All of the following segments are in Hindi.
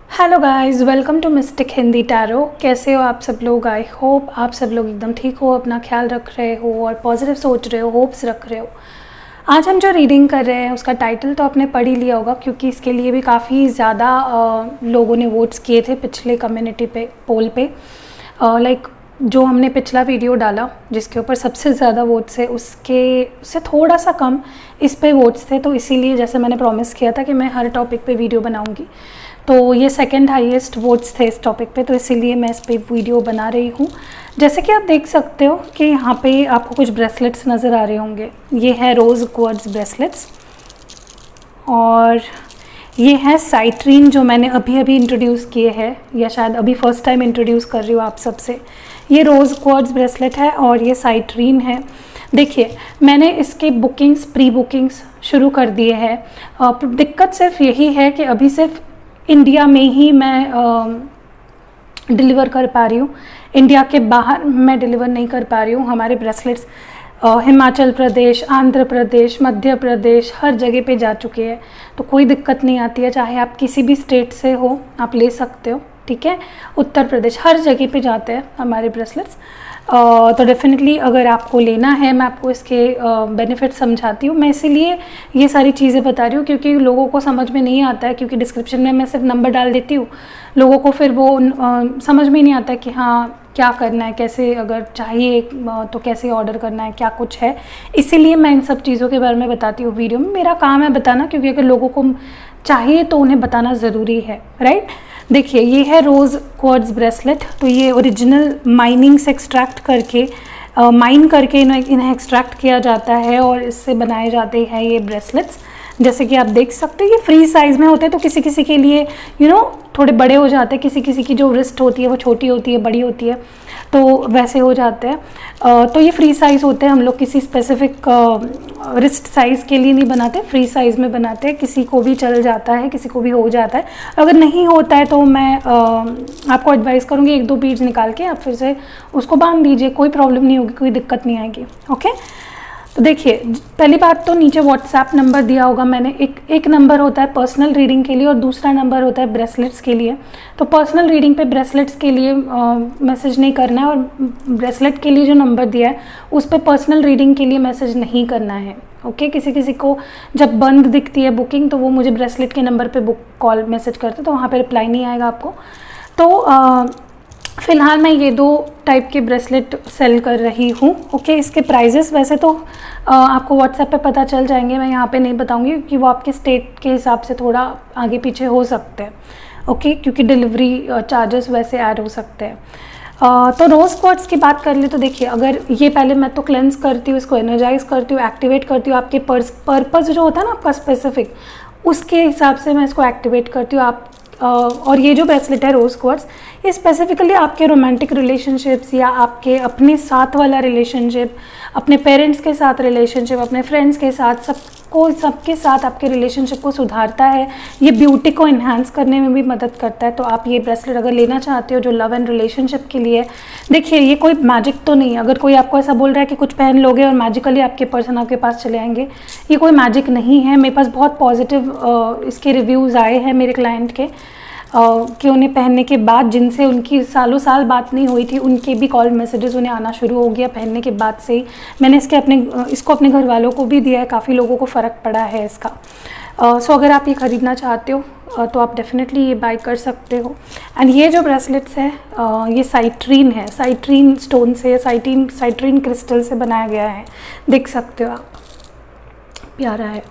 Hello guys, welcome to mystic Hindi tarot. कैसे हो आप सब लोग? आई होप आप सब लोग एकदम ठीक हो, अपना ख्याल रख रहे हो और पॉजिटिव सोच रहे हो, होप्स रख रहे हो। आज हम जो रीडिंग कर रहे हैं उसका टाइटल तो आपने पढ़ ही लिया होगा, क्योंकि इसके लिए भी काफ़ी ज़्यादा लोगों ने वोट्स किए थे पिछले कम्युनिटी पे पोल पे। लाइक जो हमने पिछला वीडियो डाला जिसके ऊपर सबसे ज़्यादा वोट्स है उससे थोड़ा सा कम इस पे वोट्स थे, तो इसीलिए जैसे मैंने प्रॉमिस किया था कि मैं हर टॉपिक पे वीडियो बनाऊंगी, तो ये सेकंड हाईएस्ट वोट्स थे इस टॉपिक पे, तो इसीलिए मैं इस पे वीडियो बना रही हूँ। जैसे कि आप देख सकते हो कि यहाँ पे आपको कुछ ब्रेसलेट्स नज़र आ रहे होंगे। ये है रोज़ क्वार्ट्ज ब्रेसलेट्स और ये है साइट्रीन जो मैंने अभी अभी इंट्रोड्यूस किए हैं, या शायद अभी फर्स्ट टाइम इंट्रोड्यूस कर रही हूँ आप सबसे। ये रोज़ क्वार्ट्ज ब्रेसलेट है और ये साइट्रीन है। देखिए, मैंने इसके प्री बुकिंग्स शुरू कर दिए हैं। दिक्कत सिर्फ यही है कि अभी सिर्फ इंडिया में ही मैं डिलीवर कर पा रही हूँ, इंडिया के बाहर मैं डिलीवर नहीं कर पा रही हूँ। हमारे ब्रेसलेट्स हिमाचल प्रदेश, आंध्र प्रदेश, मध्य प्रदेश हर जगह पे जा चुके हैं, तो कोई दिक्कत नहीं आती है। चाहे आप किसी भी स्टेट से हो आप ले सकते हो, ठीक है। उत्तर प्रदेश हर जगह पे जाते हैं हमारे ब्रेसलेट्स। तो डेफिनेटली अगर आपको लेना है, मैं आपको इसके बेनिफिट समझाती हूँ। मैं इसीलिए ये सारी चीज़ें बता रही हूँ क्योंकि लोगों को समझ में नहीं आता है, क्योंकि डिस्क्रिप्शन में मैं सिर्फ नंबर डाल देती हूँ, लोगों को फिर वो समझ में नहीं आता कि हाँ क्या करना है, कैसे अगर चाहिए तो कैसे ऑर्डर करना है, क्या कुछ है। इसीलिए मैं इन सब चीज़ों के बारे में बताती हूँ वीडियो में। मेरा काम है बताना, क्योंकि अगर लोगों को चाहिए तो उन्हें बताना ज़रूरी है, राइट। देखिए, ये है रोज़ क्वार्ट्ज ब्रेसलेट। तो ये ओरिजिनल माइनिंग से एक्सट्रैक्ट करके माइन करके इन्हें एक्सट्रैक्ट किया जाता है और इससे बनाए जाते हैं ये ब्रेसलेट्स। जैसे कि आप देख सकते हो ये फ्री साइज़ में होते हैं, तो किसी किसी के लिए थोड़े बड़े हो जाते हैं, किसी किसी की जो रिस्ट होती है वो छोटी होती है, बड़ी होती है, तो वैसे हो जाते हैं। तो ये फ्री साइज़ होते हैं। हम लोग किसी स्पेसिफिक रिस्ट साइज़ के लिए नहीं बनाते, फ्री साइज़ में बनाते हैं। किसी को भी चल जाता है, किसी को भी हो जाता है। अगर नहीं होता है तो मैं आपको एडवाइस करूँगी 1-2 बीड्स निकाल के आप फिर से उसको बांध दीजिए, कोई प्रॉब्लम नहीं होगी, कोई दिक्कत नहीं आएगी। ओके, तो देखिए, पहली बात तो नीचे व्हाट्सएप नंबर दिया होगा मैंने। एक नंबर होता है पर्सनल रीडिंग के लिए और दूसरा नंबर होता है ब्रेसलेट्स के लिए। तो पर्सनल रीडिंग पे ब्रेसलेट्स के लिए मैसेज नहीं करना है, और ब्रेसलेट के लिए जो नंबर दिया है उस पर पर्सनल रीडिंग के लिए मैसेज नहीं करना है। ओके, किसी किसी को जब बंद दिखती है बुकिंग तो वो मुझे ब्रेसलेट के नंबर पर कॉल मैसेज करते, तो वहाँ पर रिप्लाई नहीं आएगा आपको। तो फ़िलहाल मैं ये 2 टाइप के ब्रेसलेट सेल कर रही हूँ। ओके, इसके प्राइजेस वैसे तो आपको व्हाट्सएप पे पता चल जाएंगे, मैं यहाँ पे नहीं बताऊँगी क्योंकि वो आपके स्टेट के हिसाब से थोड़ा आगे पीछे हो सकते हैं। ओके, क्योंकि डिलीवरी चार्जेस वैसे ऐड हो सकते हैं। तो रोज़ क्वार्ट्ज की बात कर ले तो देखिए, अगर ये पहले मैं तो क्लेंस करती हूँ, इसको एनर्जाइज करती हूँ, एक्टिवेट करती हूँ। आपके पर्पज़ जो होता है ना आपका स्पेसिफिक, उसके हिसाब से मैं इसको एक्टिवेट करती हूँ। आप और ये जो ब्रेसलेट है रोज़ क्वार्ट्ज, ये स्पेसिफिकली आपके रोमांटिक रिलेशनशिप्स या आपके अपने साथ वाला रिलेशनशिप, अपने पेरेंट्स के साथ रिलेशनशिप, अपने फ्रेंड्स के साथ, सबके साथ आपके रिलेशनशिप को सुधारता है। ये ब्यूटी को इन्हांस करने में भी मदद करता है। तो आप ये ब्रेसलेट अगर लेना चाहते हो जो लव एंड रिलेशनशिप के लिए, देखिए ये कोई मैजिक तो नहीं है। अगर कोई आपको ऐसा बोल रहा है कि कुछ पहन लोगे और मैजिकली आपके पर्सन आपके पास चले आएंगे, ये कोई मैजिक नहीं है। मेरे पास बहुत पॉजिटिव इसके रिव्यूज़ आए हैं मेरे क्लाइंट के, कि उन्हें पहनने के बाद, जिनसे उनकी सालों साल बात नहीं हुई थी, उनके भी कॉल मैसेजेस उन्हें आना शुरू हो गया पहनने के बाद से ही। मैंने इसको अपने घर वालों को भी दिया है, काफ़ी लोगों को फ़र्क पड़ा है इसका। सो अगर आप ये ख़रीदना चाहते हो तो आप डेफिनेटली ये बाय कर सकते हो। एंड ये जो ब्रेसलेट्स है ये साइट्रीन है, साइट्रीन स्टोन से, साइट्रीन क्रिस्टल से बनाया गया है, देख सकते हो आप, प्यारा है।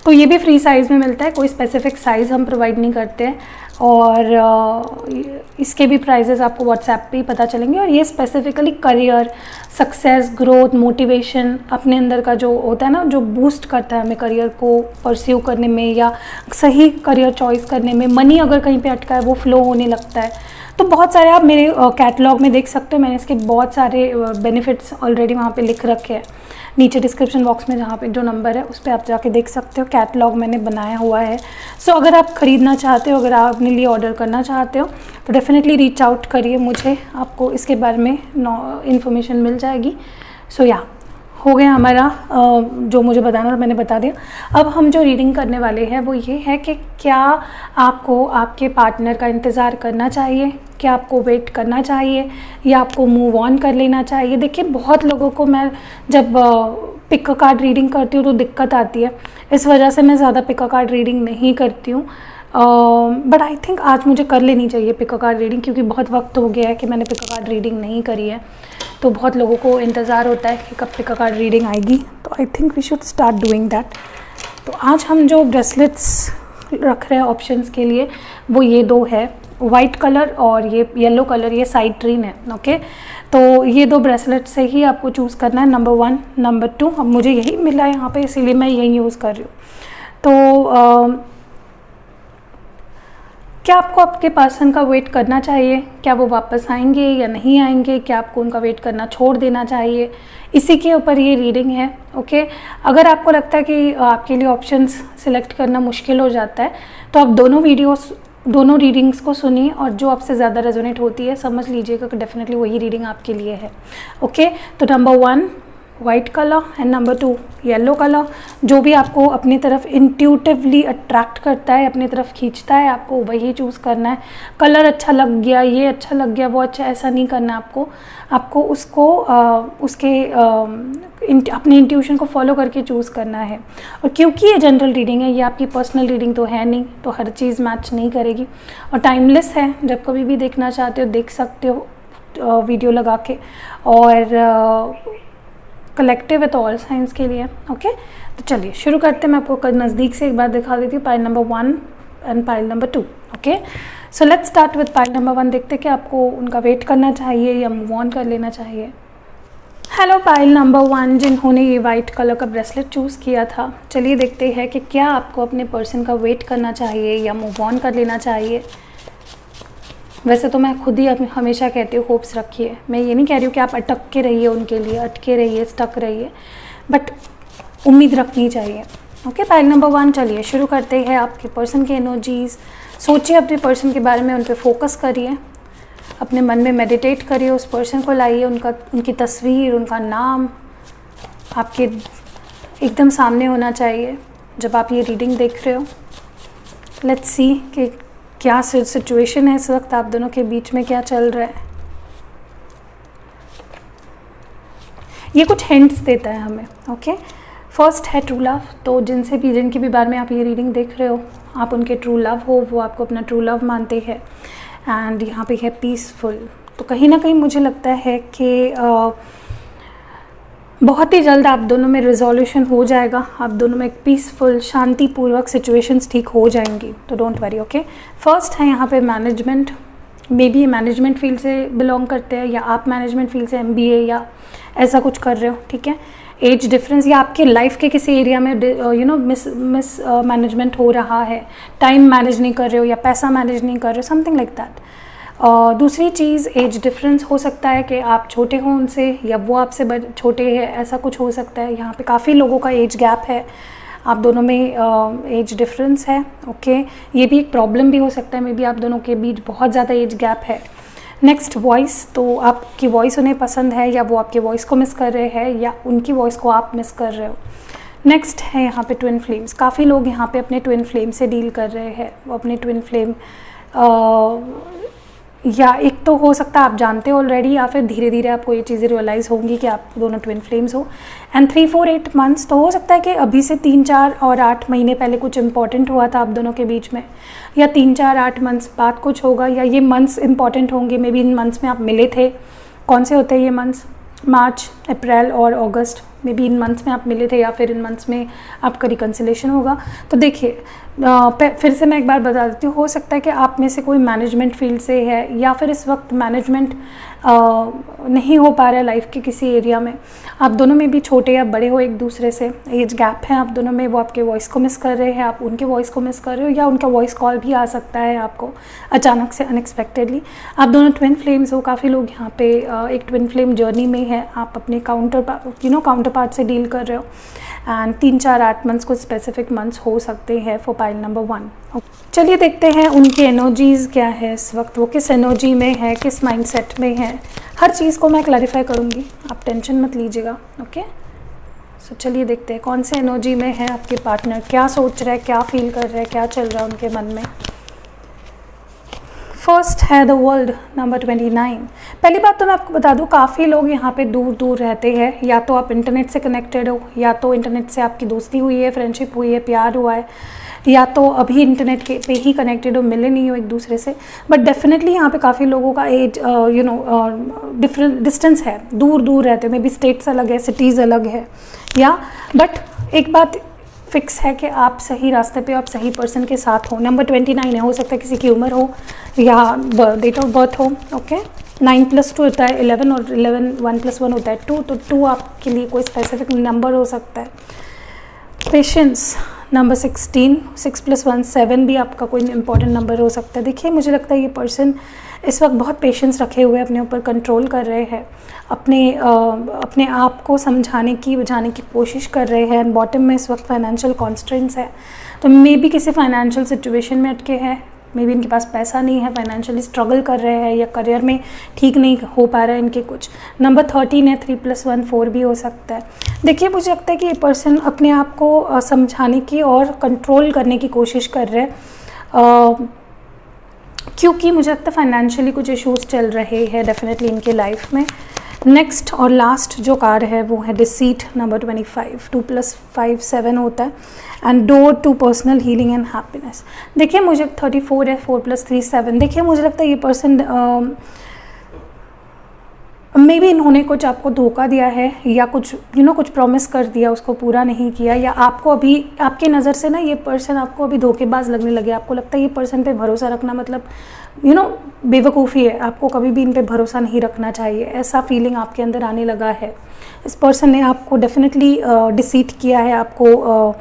तो ये भी फ्री साइज़ में मिलता है, कोई स्पेसिफिक साइज़ हम प्रोवाइड नहीं करते हैं। और इसके भी प्राइजेस आपको व्हाट्सएप पे ही पता चलेंगे। और ये specifically career, success, growth, motivation, अपने अंदर का जो होता है ना, जो बूस्ट करता है हमें करियर को परस्यू करने में या सही करियर चॉइस करने में। मनी अगर कहीं पे अटका है वो फ्लो होने लगता है। तो बहुत सारे आप मेरे कैटलॉग में देख सकते हो, मैंने इसके बहुत सारे बेनिफिट्स ऑलरेडी वहाँ पे लिख रखे हैं। नीचे डिस्क्रिप्शन बॉक्स में जहाँ पे जो नंबर है उस पर आप जाके देख सकते हो, कैटलॉग मैंने बनाया हुआ है। सो अगर आप ख़रीदना चाहते हो, अगर आप अपने लिए ऑर्डर करना चाहते हो तो डेफिनेटली रीच आउट करिए मुझे, आपको इसके बारे में इन्फॉर्मेशन मिल जाएगी। सो या हो गया हमारा जो मुझे बताना था मैंने बता दिया। अब हम जो रीडिंग करने वाले हैं वो ये है कि क्या आपको आपके पार्टनर का इंतज़ार करना चाहिए, क्या आपको वेट करना चाहिए, या आपको मूव ऑन कर लेना चाहिए। देखिए बहुत लोगों को मैं जब पिक अ कार्ड रीडिंग करती हूँ तो दिक्कत आती है, इस वजह से मैं ज़्यादा पिक अ कार्ड रीडिंग नहीं करती हूँ। बट आई थिंक आज मुझे कर लेनी चाहिए पिक अ कार्ड रीडिंग, क्योंकि बहुत वक्त हो गया है कि मैंने पिक अ कार्ड रीडिंग नहीं करी है। तो बहुत लोगों को इंतज़ार होता है कि कब पिक अ कार्ड रीडिंग आएगी, तो I think we should start doing that. तो आज हम जो ब्रेसलेट्स रख रहे हैं ऑप्शंस के लिए वो ये दो है, वाइट कलर और ये येलो कलर, ये साइट्रीन है। ओके, तो ये दो ब्रेसलेट से ही आपको चूज़ करना है, नंबर 1 नंबर 2। अब मुझे यही मिला है यहाँ पे, इसीलिए मैं यही यूज़ कर रही हूँ। तो क्या आपको आपके पर्सन का वेट करना चाहिए, क्या वो वापस आएंगे या नहीं आएंगे, क्या आपको उनका वेट करना छोड़ देना चाहिए, इसी के ऊपर ये रीडिंग है। ओके, अगर आपको लगता है कि आपके लिए ऑप्शंस सिलेक्ट करना मुश्किल हो जाता है तो आप दोनों रीडिंग्स को सुनिए और जो आपसे ज़्यादा रेजोनेट होती है समझ लीजिएगा कि डेफिनेटली वही रीडिंग आपके लिए है। ओके, तो number 1 white colour and number 2 yellow colour, जो भी आपको अपनी तरफ इंट्यूटिवली अट्रैक्ट करता है, अपनी तरफ खींचता है, आपको वही चूज़ करना है। कलर अच्छा लग गया, ये अच्छा लग गया, वो अच्छा, ऐसा नहीं करना आपको उसको अपने इंट्यूशन को फॉलो करके चूज़ करना है। और क्योंकि ये जनरल रीडिंग है, ये आपकी पर्सनल रीडिंग तो है नहीं, तो हर चीज़ मैच नहीं करेगी और टाइमलेस है, जब कभी भी देखना चाहते हो देख सकते हो वीडियो लगा के, और कलेक्टिव है तो ऑल साइंस के लिए। ओके, तो चलिए शुरू करते हैं। मैं आपको नज़दीक से एक बार दिखा देती हूँ, pile number 1 and pile number 2। Okay, so let's start with pile number 1। देखते हैं कि आपको उनका वेट करना चाहिए या मूव ऑन कर लेना चाहिए। हेलो पाइल नंबर 1, जिन्होंने ये वाइट कलर का ब्रेसलेट चूज़ किया था, चलिए देखते हैं कि क्या आपको अपने पर्सन का वेट करना चाहिए या मूव ऑन कर लेना चाहिए। वैसे तो मैं खुद ही हमेशा कहती हूँ होप्स रखिए, मैं ये नहीं कह रही हूँ कि आप अटक के रहिए उनके लिए, अटके रहिए, स्टक रहिए, बट उम्मीद रखनी चाहिए। ओके, पाइल नंबर 1, चलिए शुरू करते हैं। आपके पर्सन के एनर्जीज़ सोचिए, अपने पर्सन के बारे में, उन पर फोकस करिए, अपने मन में मेडिटेट करिए, उस पर्सन को लाइए, उनकी तस्वीर, उनका नाम आपके एकदम सामने होना चाहिए जब आप ये रीडिंग देख रहे हो। लेट्स सी कि क्या सिचुएशन है इस वक्त आप दोनों के बीच में, क्या चल रहा है। ये कुछ हिंट्स देता है हमें। ओके, फर्स्ट है ट्रू लव। तो जिनकी भी बारे में आप ये रीडिंग देख रहे हो, आप उनके ट्रू लव हो, वो आपको अपना ट्रू लव मानते हैं। एंड यहाँ पे है पीसफुल। तो कहीं ना कहीं मुझे लगता है कि बहुत ही जल्द आप दोनों में रिजोल्यूशन हो जाएगा, आप दोनों में एक पीसफुल, शांतिपूर्वक सिचुएशंस ठीक हो जाएंगी, तो डोंट वरी। ओके, फर्स्ट है यहाँ पे management. May be management field से बिलोंग करते हैं या आप मैनेजमेंट फील्ड से MBA या ऐसा कुछ कर रहे हो। ठीक है, एज डिफरेंस या आपके लाइफ के किसी एरिया में मिस मैनेजमेंट हो रहा है, टाइम मैनेज नहीं कर रहे हो या पैसा मैनेज नहीं कर रहे हो, समथिंग लाइक दैट। दूसरी चीज़ एज डिफरेंस हो सकता है कि आप छोटे हो उनसे या वो आपसे छोटे हैं, ऐसा कुछ हो सकता है। यहाँ पे काफ़ी लोगों का एज गैप है, आप दोनों में एज डिफरेंस है। ओके, ये भी एक प्रॉब्लम भी हो सकता है, मे बी आप दोनों के बीच बहुत ज़्यादा एज गैप है। नेक्स्ट वॉइस, तो आपकी वॉइस उन्हें पसंद है या वो आपके वॉइस को मिस कर रहे हैं या उनकी वॉइस को आप मिस कर रहे हो। नेक्स्ट है यहाँ पे ट्विन फ्लेम्स। काफ़ी लोग यहाँ पे अपने ट्विन फ्लेम से डील कर रहे हैं, वो अपने ट्विन फ्लेम या एक तो हो सकता है आप जानते हो ऑलरेडी, या फिर धीरे धीरे आपको ये चीज़ें रियलाइज़ होंगी कि आप दोनों ट्विन फ्लेम्स हो। एंड 3, 4, 8 मंथ्स, तो हो सकता है कि अभी से 3, 4 और 8 महीने पहले कुछ इंपॉर्टेंट हुआ था आप दोनों के बीच में, या 3, 4, 8 मंथ्स बाद कुछ होगा, या ये मंथ्स इंपॉर्टेंट होंगे। मे बी इन मंथ्स में आप मिले थे। कौन से होते हैं ये मंथ्स? मार्च, अप्रैल और अगस्त। मे बी इन मंथ्स में आप मिले थे या फिर इन मंथ्स में आपका रिकन्सिलेशन होगा। तो देखिए, फिर से मैं एक बार बता देती हूँ, हो सकता है कि आप में से कोई मैनेजमेंट फील्ड से है या फिर इस वक्त मैनेजमेंट नहीं हो पा रहा है लाइफ के किसी एरिया में। आप दोनों में भी छोटे या बड़े हो एक दूसरे से, एज गैप है आप दोनों में, वो आपके वॉइस को मिस कर रहे हैं, आप उनके वॉइस को मिस कर रहे हो, या उनका वॉइस कॉल भी आ सकता है आपको अचानक से, अनएक्सपेक्टेडली। आप दोनों ट्विन फ्लेम्स हो, काफ़ी लोग यहाँ पे एक ट्विन फ्लेम जर्नी में है, आप अपने काउंटर पार्ट से डील कर रहे हो। एंड 3, 4, 8 मंथ्स कुछ स्पेसिफिक मंथ्स हो सकते हैं फॉर पाइल नंबर 1। चलिए देखते हैं उनकी एनर्जीज़ क्या है इस वक्त, वो किस एनर्जी में है, किस माइंडसेट में है। हर चीज़ को मैं क्लैरिफाई करूँगी, आप टेंशन मत लीजिएगा। ओके, सो चलिए देखते हैं कौन से एनर्जी में है आपके पार्टनर, क्या सोच रहा है, क्या फील कर रहा है, क्या चल रहा है उनके मन में। फर्स्ट है द वर्ल्ड नंबर 29। पहली बात तो मैं आपको बता दूं, काफ़ी लोग यहाँ पे दूर दूर रहते हैं, या तो आप इंटरनेट से कनेक्टेड हो, या तो इंटरनेट से आपकी दोस्ती हुई है, फ्रेंडशिप हुई है, प्यार हुआ है, या तो अभी इंटरनेट के पे ही कनेक्टेड हो, मिले नहीं हो एक दूसरे से। बट डेफिनेटली यहाँ पे काफ़ी लोगों का एज डिफरेंट डिस्टेंस है, दूर दूर रहते हो, मे बी स्टेट्स अलग है, सिटीज़ अलग है, या बट एक बात फिक्स है कि आप सही रास्ते पे, आप सही पर्सन के साथ हो। नंबर 29 है, हो सकता है किसी की उम्र हो या डेट ऑफ बर्थ हो। ओके, 9+2 होता है 11, और 11 1+1 होता है 2, तो 2 आपके लिए कोई स्पेसिफिक नंबर हो सकता है। पेशेंस नंबर 16, 6+1 7 भी आपका कोई इंपॉर्टेंट नंबर हो सकता है। देखिए मुझे लगता है ये पर्सन इस वक्त बहुत पेशेंस रखे हुए अपने ऊपर कंट्रोल कर रहे हैं, अपने आप को समझाने की बुझाने की कोशिश कर रहे हैं। एंड बॉटम में इस वक्त फाइनेंशियल कॉन्स्ट्रेंट्स है, तो मे बी किसी फाइनेंशियल सिचुएशन में अटके हैं, मे बी इनके पास पैसा नहीं है, फाइनेंशियली स्ट्रगल कर रहे हैं, या करियर में ठीक नहीं हो पा रहा है इनके कुछ। नंबर 13 है, 3+1 4 भी हो सकता है। देखिए मुझे लगता है कि ये पर्सन अपने आप को समझाने की और कंट्रोल करने की कोशिश कर रहे हैं, क्योंकि मुझे लगता है फाइनेंशियली कुछ इश्यूज चल रहे हैं डेफिनेटली इनके लाइफ में। नेक्स्ट और लास्ट जो कार्ड है वो है डिसीट नंबर 25, 2+5 7 होता है, and door to personal healing and happiness. देखिए मुझे 34 है, 4+3 7। देखिए मुझे लगता है ये पर्सन मे बी इन्होंने कुछ आपको धोखा दिया है, या कुछ कुछ प्रॉमिस कर दिया, उसको पूरा नहीं किया, या आपको अभी आपके नज़र से ना ये पर्सन आपको अभी धोखेबाज लगने लगे। आपको लगता है ये पर्सन पे भरोसा रखना मतलब बेवकूफ़ी है, आपको कभी भी इन पे भरोसा नहीं रखना चाहिए, ऐसा फीलिंग आपके अंदर आने लगा है। इस पर्सन ने आपको डेफिनेटली डिसीट किया है, आपको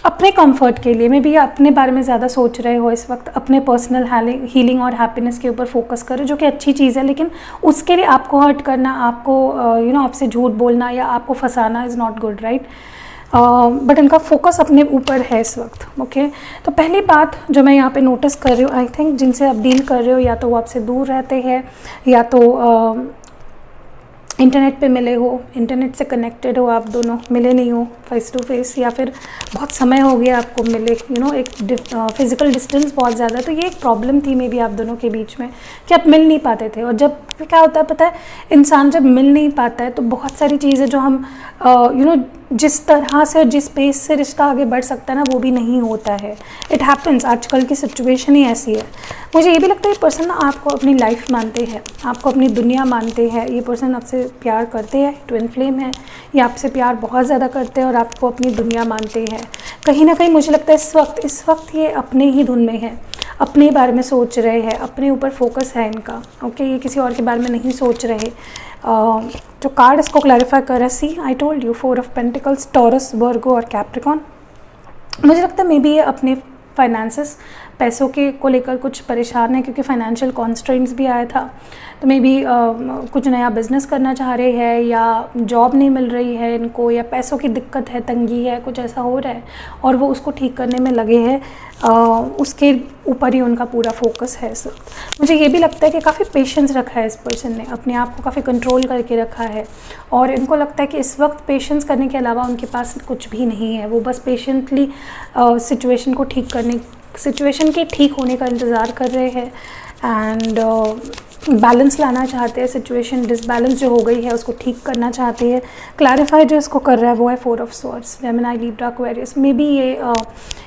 अपने कंफर्ट के लिए, मे बी अपने बारे में ज़्यादा सोच रहे हो इस वक्त, अपने पर्सनल हीलिंग और हैप्पीनेस के ऊपर फोकस करो, जो कि अच्छी चीज़ है। लेकिन उसके लिए आपको हर्ट करना, आपको आपसे झूठ बोलना या आपको फंसाना is not good, right. But इनका फोकस अपने ऊपर है इस वक्त। ओके, तो पहली बात जो मैं यहाँ पे नोटिस कर रही हूँ, आई थिंक जिनसे आप डील कर रहे हो या तो वो आपसे दूर रहते हैं, या तो इंटरनेट पे मिले हो, इंटरनेट से कनेक्टेड हो, आप दोनों मिले नहीं हो फेस टू फेस, या फिर बहुत समय हो गया आपको मिले, एक फिज़िकल डिस्टेंस बहुत ज़्यादा। तो ये एक प्रॉब्लम थी मे बी आप दोनों के बीच में कि आप मिल नहीं पाते थे। और जब क्या होता है पता है, इंसान जब मिल नहीं पाता है तो बहुत सारी चीज़ें जो हम जिस तरह से, जिस पेस से रिश्ता आगे बढ़ सकता है ना, वो भी नहीं होता है। इट हैपन्स, आजकल की सिचुएशन ही ऐसी है। मुझे ये भी लगता है ये पर्सन ना आपको अपनी लाइफ मानते हैं, आपको अपनी दुनिया मानते हैं। ये पर्सन आपसे प्यार करते हैं, ट्विन फ्लेम है, ये आपसे प्यार बहुत ज़्यादा करते हैं और आपको अपनी दुनिया मानते हैं। कहीं ना कहीं मुझे लगता है इस वक्त ये अपने ही धुन में है, अपने बारे में सोच रहे हैं, अपने ऊपर फोकस है इनका। ओके, ये किसी और के बारे में नहीं सोच रहे। जो कार्ड इसको क्लैरिफाई कर रहा है, see I told you, 4 of pentacles, Taurus, Virgo और कैप्रिकॉन। मुझे लगता है मे बी ये अपने फाइनेंसेस, पैसों के को लेकर कुछ परेशान है, क्योंकि फाइनेंशियल कॉन्स्ट्रेंट्स भी आया था। तो मे बी कुछ नया बिजनेस करना चाह रहे हैं, या जॉब नहीं मिल रही है इनको, या पैसों की दिक्कत है, तंगी है, कुछ ऐसा हो रहा है और वो उसको ठीक करने में लगे हैं। उसके ऊपर ही उनका पूरा फोकस है इस वक्त। मुझे ये भी लगता है कि काफ़ी पेशेंस रखा है इस पर्सन ने, अपने आप को काफ़ी कंट्रोल करके रखा है, और इनको लगता है कि इस वक्त पेशेंस करने के अलावा उनके पास कुछ भी नहीं है। वो बस पेशेंटली सिचुएशन को ठीक करने, सिचुएशन के ठीक होने का इंतज़ार कर रहे हैं, एंड बैलेंस लाना चाहते हैं। सिचुएशन डिसबैलेंस जो हो गई है उसको ठीक करना चाहते हैं। क्लैरिफाई जो इसको कर रहा है वो है 4 of swords, Gemini, Libra, Aquarius. May be ये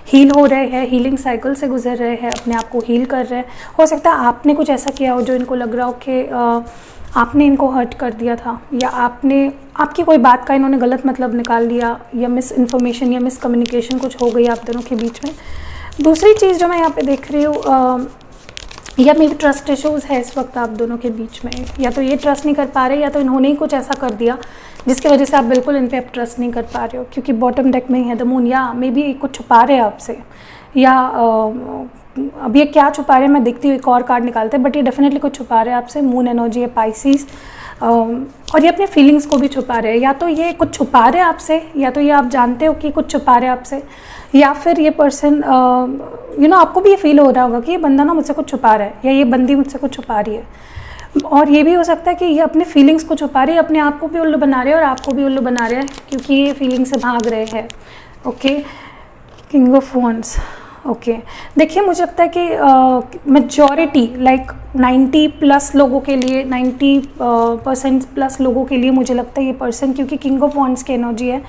हील हो रहे हैं, हीलिंग साइकिल से गुजर रहे हैं, अपने आप को हील कर रहे हैं। हो सकता है आपने कुछ ऐसा किया हो जो इनको लग रहा हो कि आपने इनको हर्ट कर दिया था, या आपकी कोई बात का इन्होंने गलत मतलब निकाल लिया, या मिस इन्फॉर्मेशन या मिस कम्युनिकेशन कुछ हो गई आप दोनों के बीच में। दूसरी चीज़ जो मैं यहाँ पे देख रही हूँ, या मे बी ट्रस्ट इशूज़ है इस वक्त आप दोनों के बीच में, या तो ये ट्रस्ट नहीं कर पा रहे, या तो इन्होंने ही कुछ ऐसा कर दिया जिसकी वजह से आप बिल्कुल इन पे अब ट्रस्ट नहीं कर पा रहे हो। क्योंकि बॉटम डेक में है द मून, या मे बी कुछ छुपा रहे हैं आपसे, या अब ये क्या छुपा रहे हैं मैं देखती हूँ, एक और कार्ड निकालते हैं, बट ये डेफिनेटली कुछ छुपा रहे हैं आपसे। मून एनर्जी है पाइसिस, और ये अपने फीलिंग्स को भी छुपा रहे हैं। या तो ये कुछ छुपा रहे हैं आपसे, या तो ये आप जानते हो कि कुछ छुपा रहे हैं आपसे, या फिर ये पर्सन आपको भी ये फील हो रहा होगा कि ये बंदा ना मुझसे कुछ छुपा रहा है, या ये बंदी मुझसे कुछ छुपा रही है। और ये भी हो सकता है कि ये अपने फीलिंग्स को छुपा रहे हैं, अपने आप को भी उल्लू बना रहे हैं और आपको भी उल्लू बना रहे हैं, क्योंकि ये फीलिंग से भाग रहे हैं। Okay, king of wands. Okay, देखिए मुझे लगता है कि मेजॉरिटी लाइक 90+ लोगों के लिए, 90% प्लस लोगों के लिए मुझे लगता है ये पर्सन, क्योंकि किंग ऑफ वॉन्ड्स की एनर्जी है,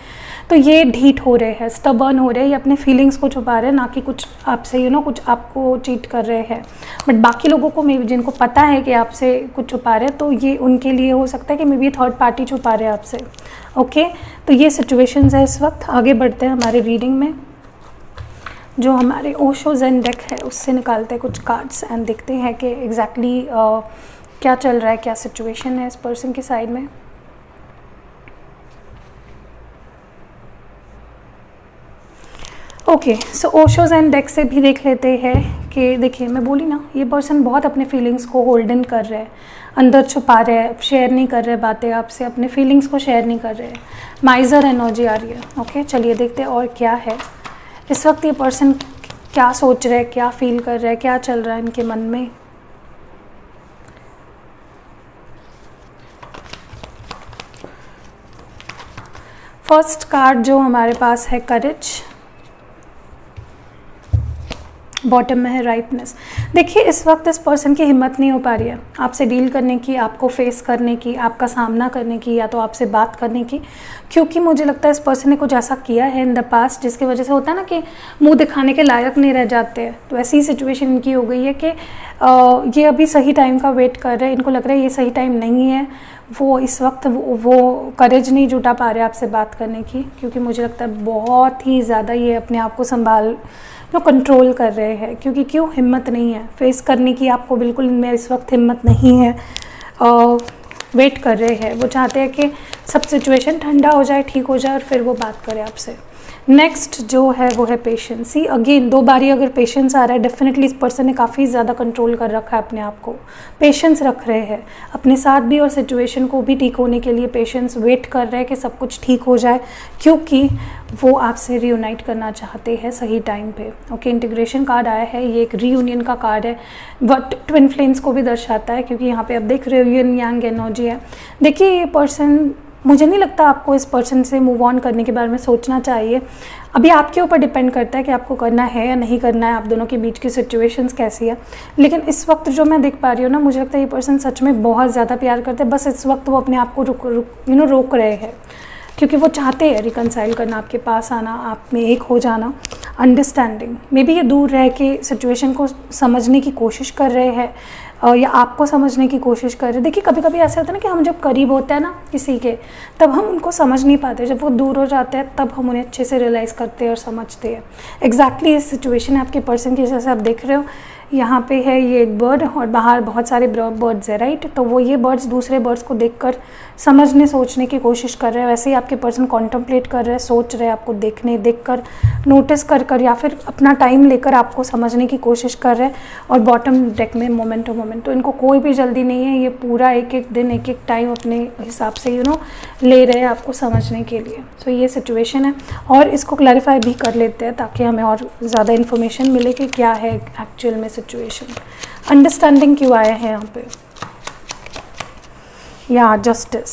तो ये ढीठ हो रहे हैं, स्टबर्न हो रहे हैं, ये अपने फीलिंग्स को छुपा रहे हैं, ना कि कुछ आपसे कुछ आपको चीट कर रहे हैं। बट बाकी लोगों को मे बी, जिनको पता है कि आपसे कुछ छुपा रहे हैं, तो ये उनके लिए हो सकता है कि मे बी थर्ड पार्टी छुपा रहे हैं आपसे। ओके, तो ये सिचुएशंस है इस वक्त। आगे बढ़ते हैं हमारे रीडिंग में। जो हमारे ओशो ज़ेन डेक है उससे निकालते हैं कुछ कार्ड्स एंड देखते हैं कि एग्जैक्टली क्या चल रहा है, क्या सिचुएशन है इस पर्सन की साइड में। ओके, सो ओशो ज़ेन डेक से भी देख लेते हैं कि देखिए मैं बोली ना, ये पर्सन बहुत अपने फीलिंग्स को होल्ड इन कर रहे हैं, अंदर छुपा रहे हैं, शेयर नहीं कर रहे बातें आपसे, अपने फीलिंग्स को शेयर नहीं कर रहे। माइजर एनर्जी आ रही है। ओके, चलिए देखते हैं और क्या है इस वक्त। ये पर्सन क्या सोच रहे हैं, क्या फील कर रहे हैं, क्या चल रहा है इनके मन में। फर्स्ट कार्ड जो हमारे पास है करेज, बॉटम में है राइपनेस। देखिए इस वक्त इस पर्सन की हिम्मत नहीं हो पा रही है आपसे डील करने की, आपको फेस करने की, आपका सामना करने की, या तो आपसे बात करने की, क्योंकि मुझे लगता है इस पर्सन ने कुछ ऐसा किया है इन द पास्ट जिसकी वजह से होता है ना कि मुंह दिखाने के लायक नहीं रह जाते हैं। तो ऐसी सिचुएशन इनकी हो गई है कि ये अभी सही टाइम का वेट कर रहे हैं, इनको लग रहा है ये सही टाइम नहीं है, वो इस वक्त वो करेज नहीं जुटा पा रहे आपसे बात करने की, क्योंकि मुझे लगता है बहुत ही ज़्यादा ये अपने आप को संभाल कंट्रोल कर रहे हैं। क्योंकि क्यों, हिम्मत नहीं है फेस करने की, आपको बिल्कुल इनमें इस वक्त हिम्मत नहीं है। वेट कर रहे हैं, वो चाहते हैं कि सब सिचुएशन ठंडा हो जाए, ठीक हो जाए और फिर वो बात करें आपसे। नेक्स्ट जो है वो है पेशेंस। सी अगेन 2 बारी अगर पेशेंस आ रहा है, डेफिनेटली इस पर्सन ने काफ़ी ज़्यादा कंट्रोल कर रखा है अपने आप को, पेशेंस रख रहे हैं अपने साथ भी और सिचुएशन को भी ठीक होने के लिए पेशेंस, वेट कर रहे हैं कि सब कुछ ठीक हो जाए, क्योंकि वो आपसे रीयूनाइट करना चाहते हैं सही टाइम पे। ओके, इंटीग्रेशन कार्ड आया है, ये एक रीयूनियन का कार्ड है, बट ट्विन फ्लेम्स को भी दर्शाता है, क्योंकि यहाँ पे आप देख रहे हो यिन यांग एनर्जी है। देखिए ये पर्सन, मुझे नहीं लगता आपको इस पर्सन से मूव ऑन करने के बारे में सोचना चाहिए। अभी आपके ऊपर डिपेंड करता है कि आपको करना है या नहीं करना है, आप दोनों के बीच की सिचुएशंस कैसी है। लेकिन इस वक्त जो मैं देख पा रही हूँ ना, मुझे लगता है ये पर्सन सच में बहुत ज़्यादा प्यार करते हैं, बस इस वक्त वो अपने आप को रोक रहे हैं, क्योंकि वो चाहते हैं रिकनसाइल करना, आपके पास आना, आप में एक हो जाना, अंडरस्टैंडिंग। मे बी ये दूर रह के सिचुएशन को समझने की कोशिश कर रहे हैं या आपको समझने की कोशिश कर रहे हैं। देखिए कभी कभी ऐसा होता है ना कि हम जब करीब होते हैं ना किसी के, तब हम उनको समझ नहीं पाते, जब वो दूर हो जाते हैं तब हम उन्हें अच्छे से रियलाइज़ करते हैं और समझते हैं। एग्जैक्टली इस सिचुएशन है आपके पर्सन की, जैसे आप देख रहे हो यहाँ पे है ये एक बर्ड और बाहर बहुत सारे बर्ड्स है, राइट। तो वो ये बर्ड्स दूसरे बर्ड्स को देखकर समझने सोचने की कोशिश कर रहे हैं। वैसे ही आपके पर्सन कॉन्टम्पलेट कर रहे हैं, सोच रहे हैं, आपको देखकर नोटिस कर या फिर अपना टाइम लेकर आपको समझने की कोशिश कर रहे हैं। और बॉटम डेक में मोमेंट टू मोमेंट, तो इनको कोई भी जल्दी नहीं है, ये पूरा एक एक दिन एक एक टाइम अपने हिसाब से ले रहे हैं आपको समझने के लिए। सो ये सिचुएशन है और इसको क्लैरिफाई भी कर लेते हैं ताकि हमें और ज़्यादा इन्फॉर्मेशन मिले कि क्या है एक्चुअल में सिचुएशन। अंडरस्टैंडिंग क्यों आया है यहाँ पे, या जस्टिस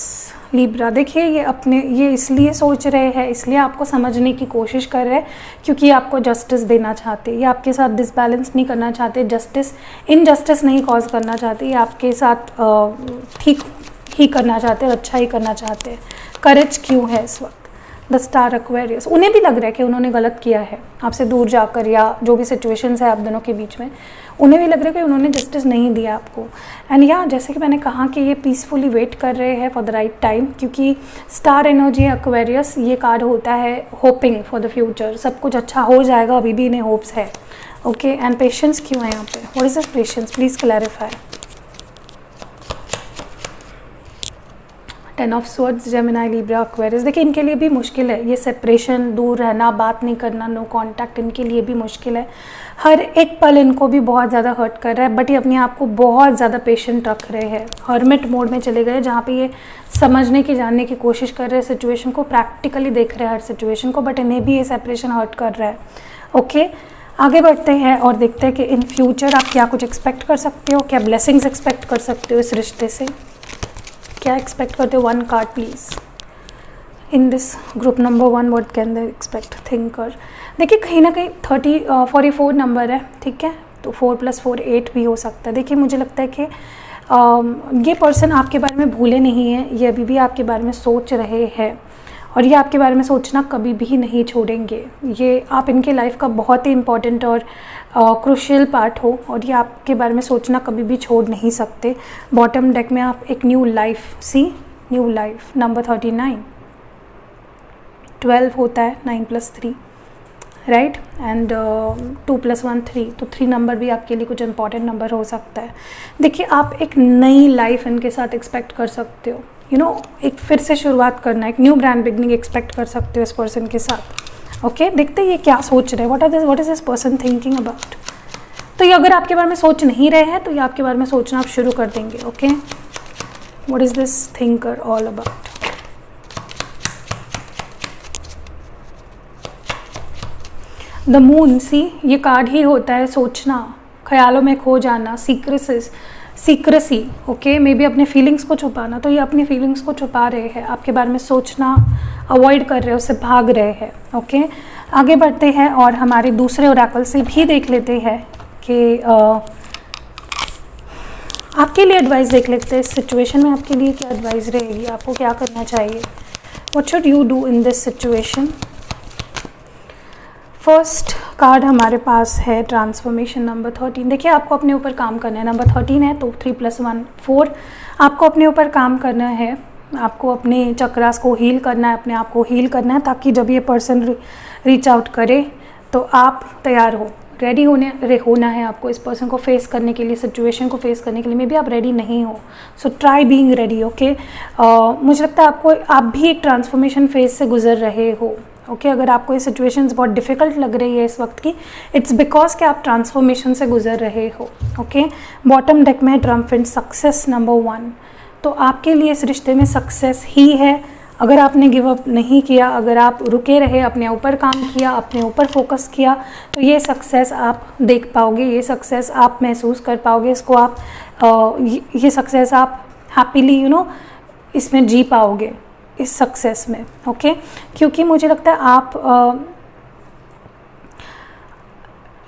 लिब्रा। देखिए ये इसलिए सोच रहे हैं, इसलिए आपको समझने की कोशिश कर रहे हैं क्योंकि आपको जस्टिस देना चाहते हैं, ये आपके साथ डिसबैलेंस नहीं करना चाहते, इनजस्टिस नहीं कॉज करना चाहते, ये आपके साथ ठीक ही करना चाहते हैं, अच्छा ही करना चाहते हैं। करेज क्यों है इस वक्त, द स्टार एक्वेरियस। उन्हें भी लग रहा है कि उन्होंने गलत किया है आपसे दूर जाकर, या जो भी सिचुएशंस है आप दोनों के बीच में, उन्हें भी लग रहा है कि उन्होंने जस्टिस नहीं दिया आपको। एंड जैसे कि मैंने कहा कि ये पीसफुली वेट कर रहे हैं फॉर द राइट टाइम, क्योंकि स्टार एनर्जी एक्वेरियस ये कार्ड होता है होपिंग फॉर द फ्यूचर, सब कुछ अच्छा हो जाएगा, अभी भी इन्हें होप्स है। ओके, एंड पेशेंस क्यों है यहाँ पे, what is this patience, please clarify. 10 of swords, Gemini, Libra, Aquarius. देखिए इनके लिए भी मुश्किल है, ये सेपरेशन, दूर रहना, बात नहीं करना, नो कांटेक्ट, इनके लिए भी मुश्किल है। हर एक पल इनको भी बहुत ज़्यादा हर्ट कर रहा है, बट ये अपने आप को बहुत ज़्यादा पेशेंट रख रहे हैं। हर्मिट मोड में चले गए जहाँ पे ये समझने की, जानने की कोशिश कर रहे हैं सिचुएशन को, प्रैक्टिकली देख रहे हैं हर सिचुएशन को, बट इन्हें भी ये सेपरेशन हर्ट कर रहा है। ओके, आगे बढ़ते हैं और देखते हैं कि इन फ्यूचर आप क्या कुछ एक्सपेक्ट कर सकते हो, क्या ब्लेसिंग्स एक्सपेक्ट कर सकते हो इस रिश्ते से, क्या एक्सपेक्ट करते हो। 1 card please in this group number 1, what can they expect thinker. देखिए कहीं ना कहीं 44 नंबर है, ठीक है, तो 4 + 4 8 भी हो सकता है। देखिए मुझे लगता है कि ये पर्सन आपके बारे में भूले नहीं हैं, ये अभी भी आपके बारे में सोच रहे हैं और ये आपके बारे में सोचना कभी भी नहीं छोड़ेंगे। ये आप इनके लाइफ का बहुत ही इम्पॉर्टेंट और क्रूशियल पार्ट हो और ये आपके बारे में सोचना कभी भी छोड़ नहीं सकते। बॉटम डेक में आप एक न्यू लाइफ सी, न्यू लाइफ नंबर 39, 12 होता है, 9 + 3 राइट, एंड 2 + 1 3, तो 3 नंबर भी आपके लिए कुछ इंपॉर्टेंट नंबर हो सकता है। देखिए आप एक नई लाइफ इनके साथ एक्सपेक्ट कर सकते हो, एक फिर से शुरुआत करना, एक न्यू ब्रांड बिगनिंग एक्सपेक्ट कर सकते हो इस पर्सन के साथ। ओके देखते हैं ये क्या सोच रहे हैं, what is this person thinking about. तो ये अगर आपके बारे में सोच नहीं रहे हैं तो ये आपके बारे में सोचना आप शुरू कर देंगे। Okay what is this thinker all about. The moon, see ये कार्ड ही होता है सोचना, ख्यालों में खो जाना, सीक्रेसी। ओके मे बी अपने फीलिंग्स को छुपाना, तो ये अपनी फीलिंग्स को छुपा रहे हैं, आपके बारे में सोचना अवॉइड कर रहे हैं, उससे भाग रहे हैं। ओके आगे बढ़ते हैं और हमारे दूसरे ओरेकल से भी देख लेते हैं कि आपके लिए एडवाइस देख लेते हैं। इस सिचुएशन में आपके लिए क्या एडवाइस रहेगी, आपको क्या करना चाहिए, what should you do in this situation. First card हमारे पास है ट्रांसफॉर्मेशन नंबर 13। देखिए आपको अपने ऊपर काम करना है, नंबर 13 है तो 3 + 1 4, आपको अपने ऊपर काम करना है, आपको अपने चक्रास को हील करना है, अपने आप को हील करना है, ताकि जब ये पर्सन रीच आउट करे तो आप तैयार हो, रेडी होना है आपको इस पर्सन को फेस करने के लिए, सिचुएशन को फेस करने के लिए। मे बी आप रेडी नहीं हो, so try being ready. Okay मुझे लगता है आप भी एक ट्रांसफॉर्मेशन फेज से गुजर रहे हो। ओके अगर आपको ये सिचुएशंस बहुत डिफ़िकल्ट लग रही है इस वक्त की, इट्स बिकॉज कि आप ट्रांसफॉर्मेशन से गुजर रहे हो। ओके बॉटम डेक में है ट्रम्पेट, सक्सेस नंबर 1, तो आपके लिए इस रिश्ते में सक्सेस ही है। अगर आपने गिव अप नहीं किया, अगर आप रुके रहे, अपने ऊपर काम किया, अपने ऊपर फोकस किया, तो ये सक्सेस आप देख पाओगे, ये सक्सेस आप महसूस कर पाओगे, इसको आप ये सक्सेस आप हैप्पीली इसमें जी पाओगे इस सक्सेस में। ओके क्योंकि मुझे लगता है आप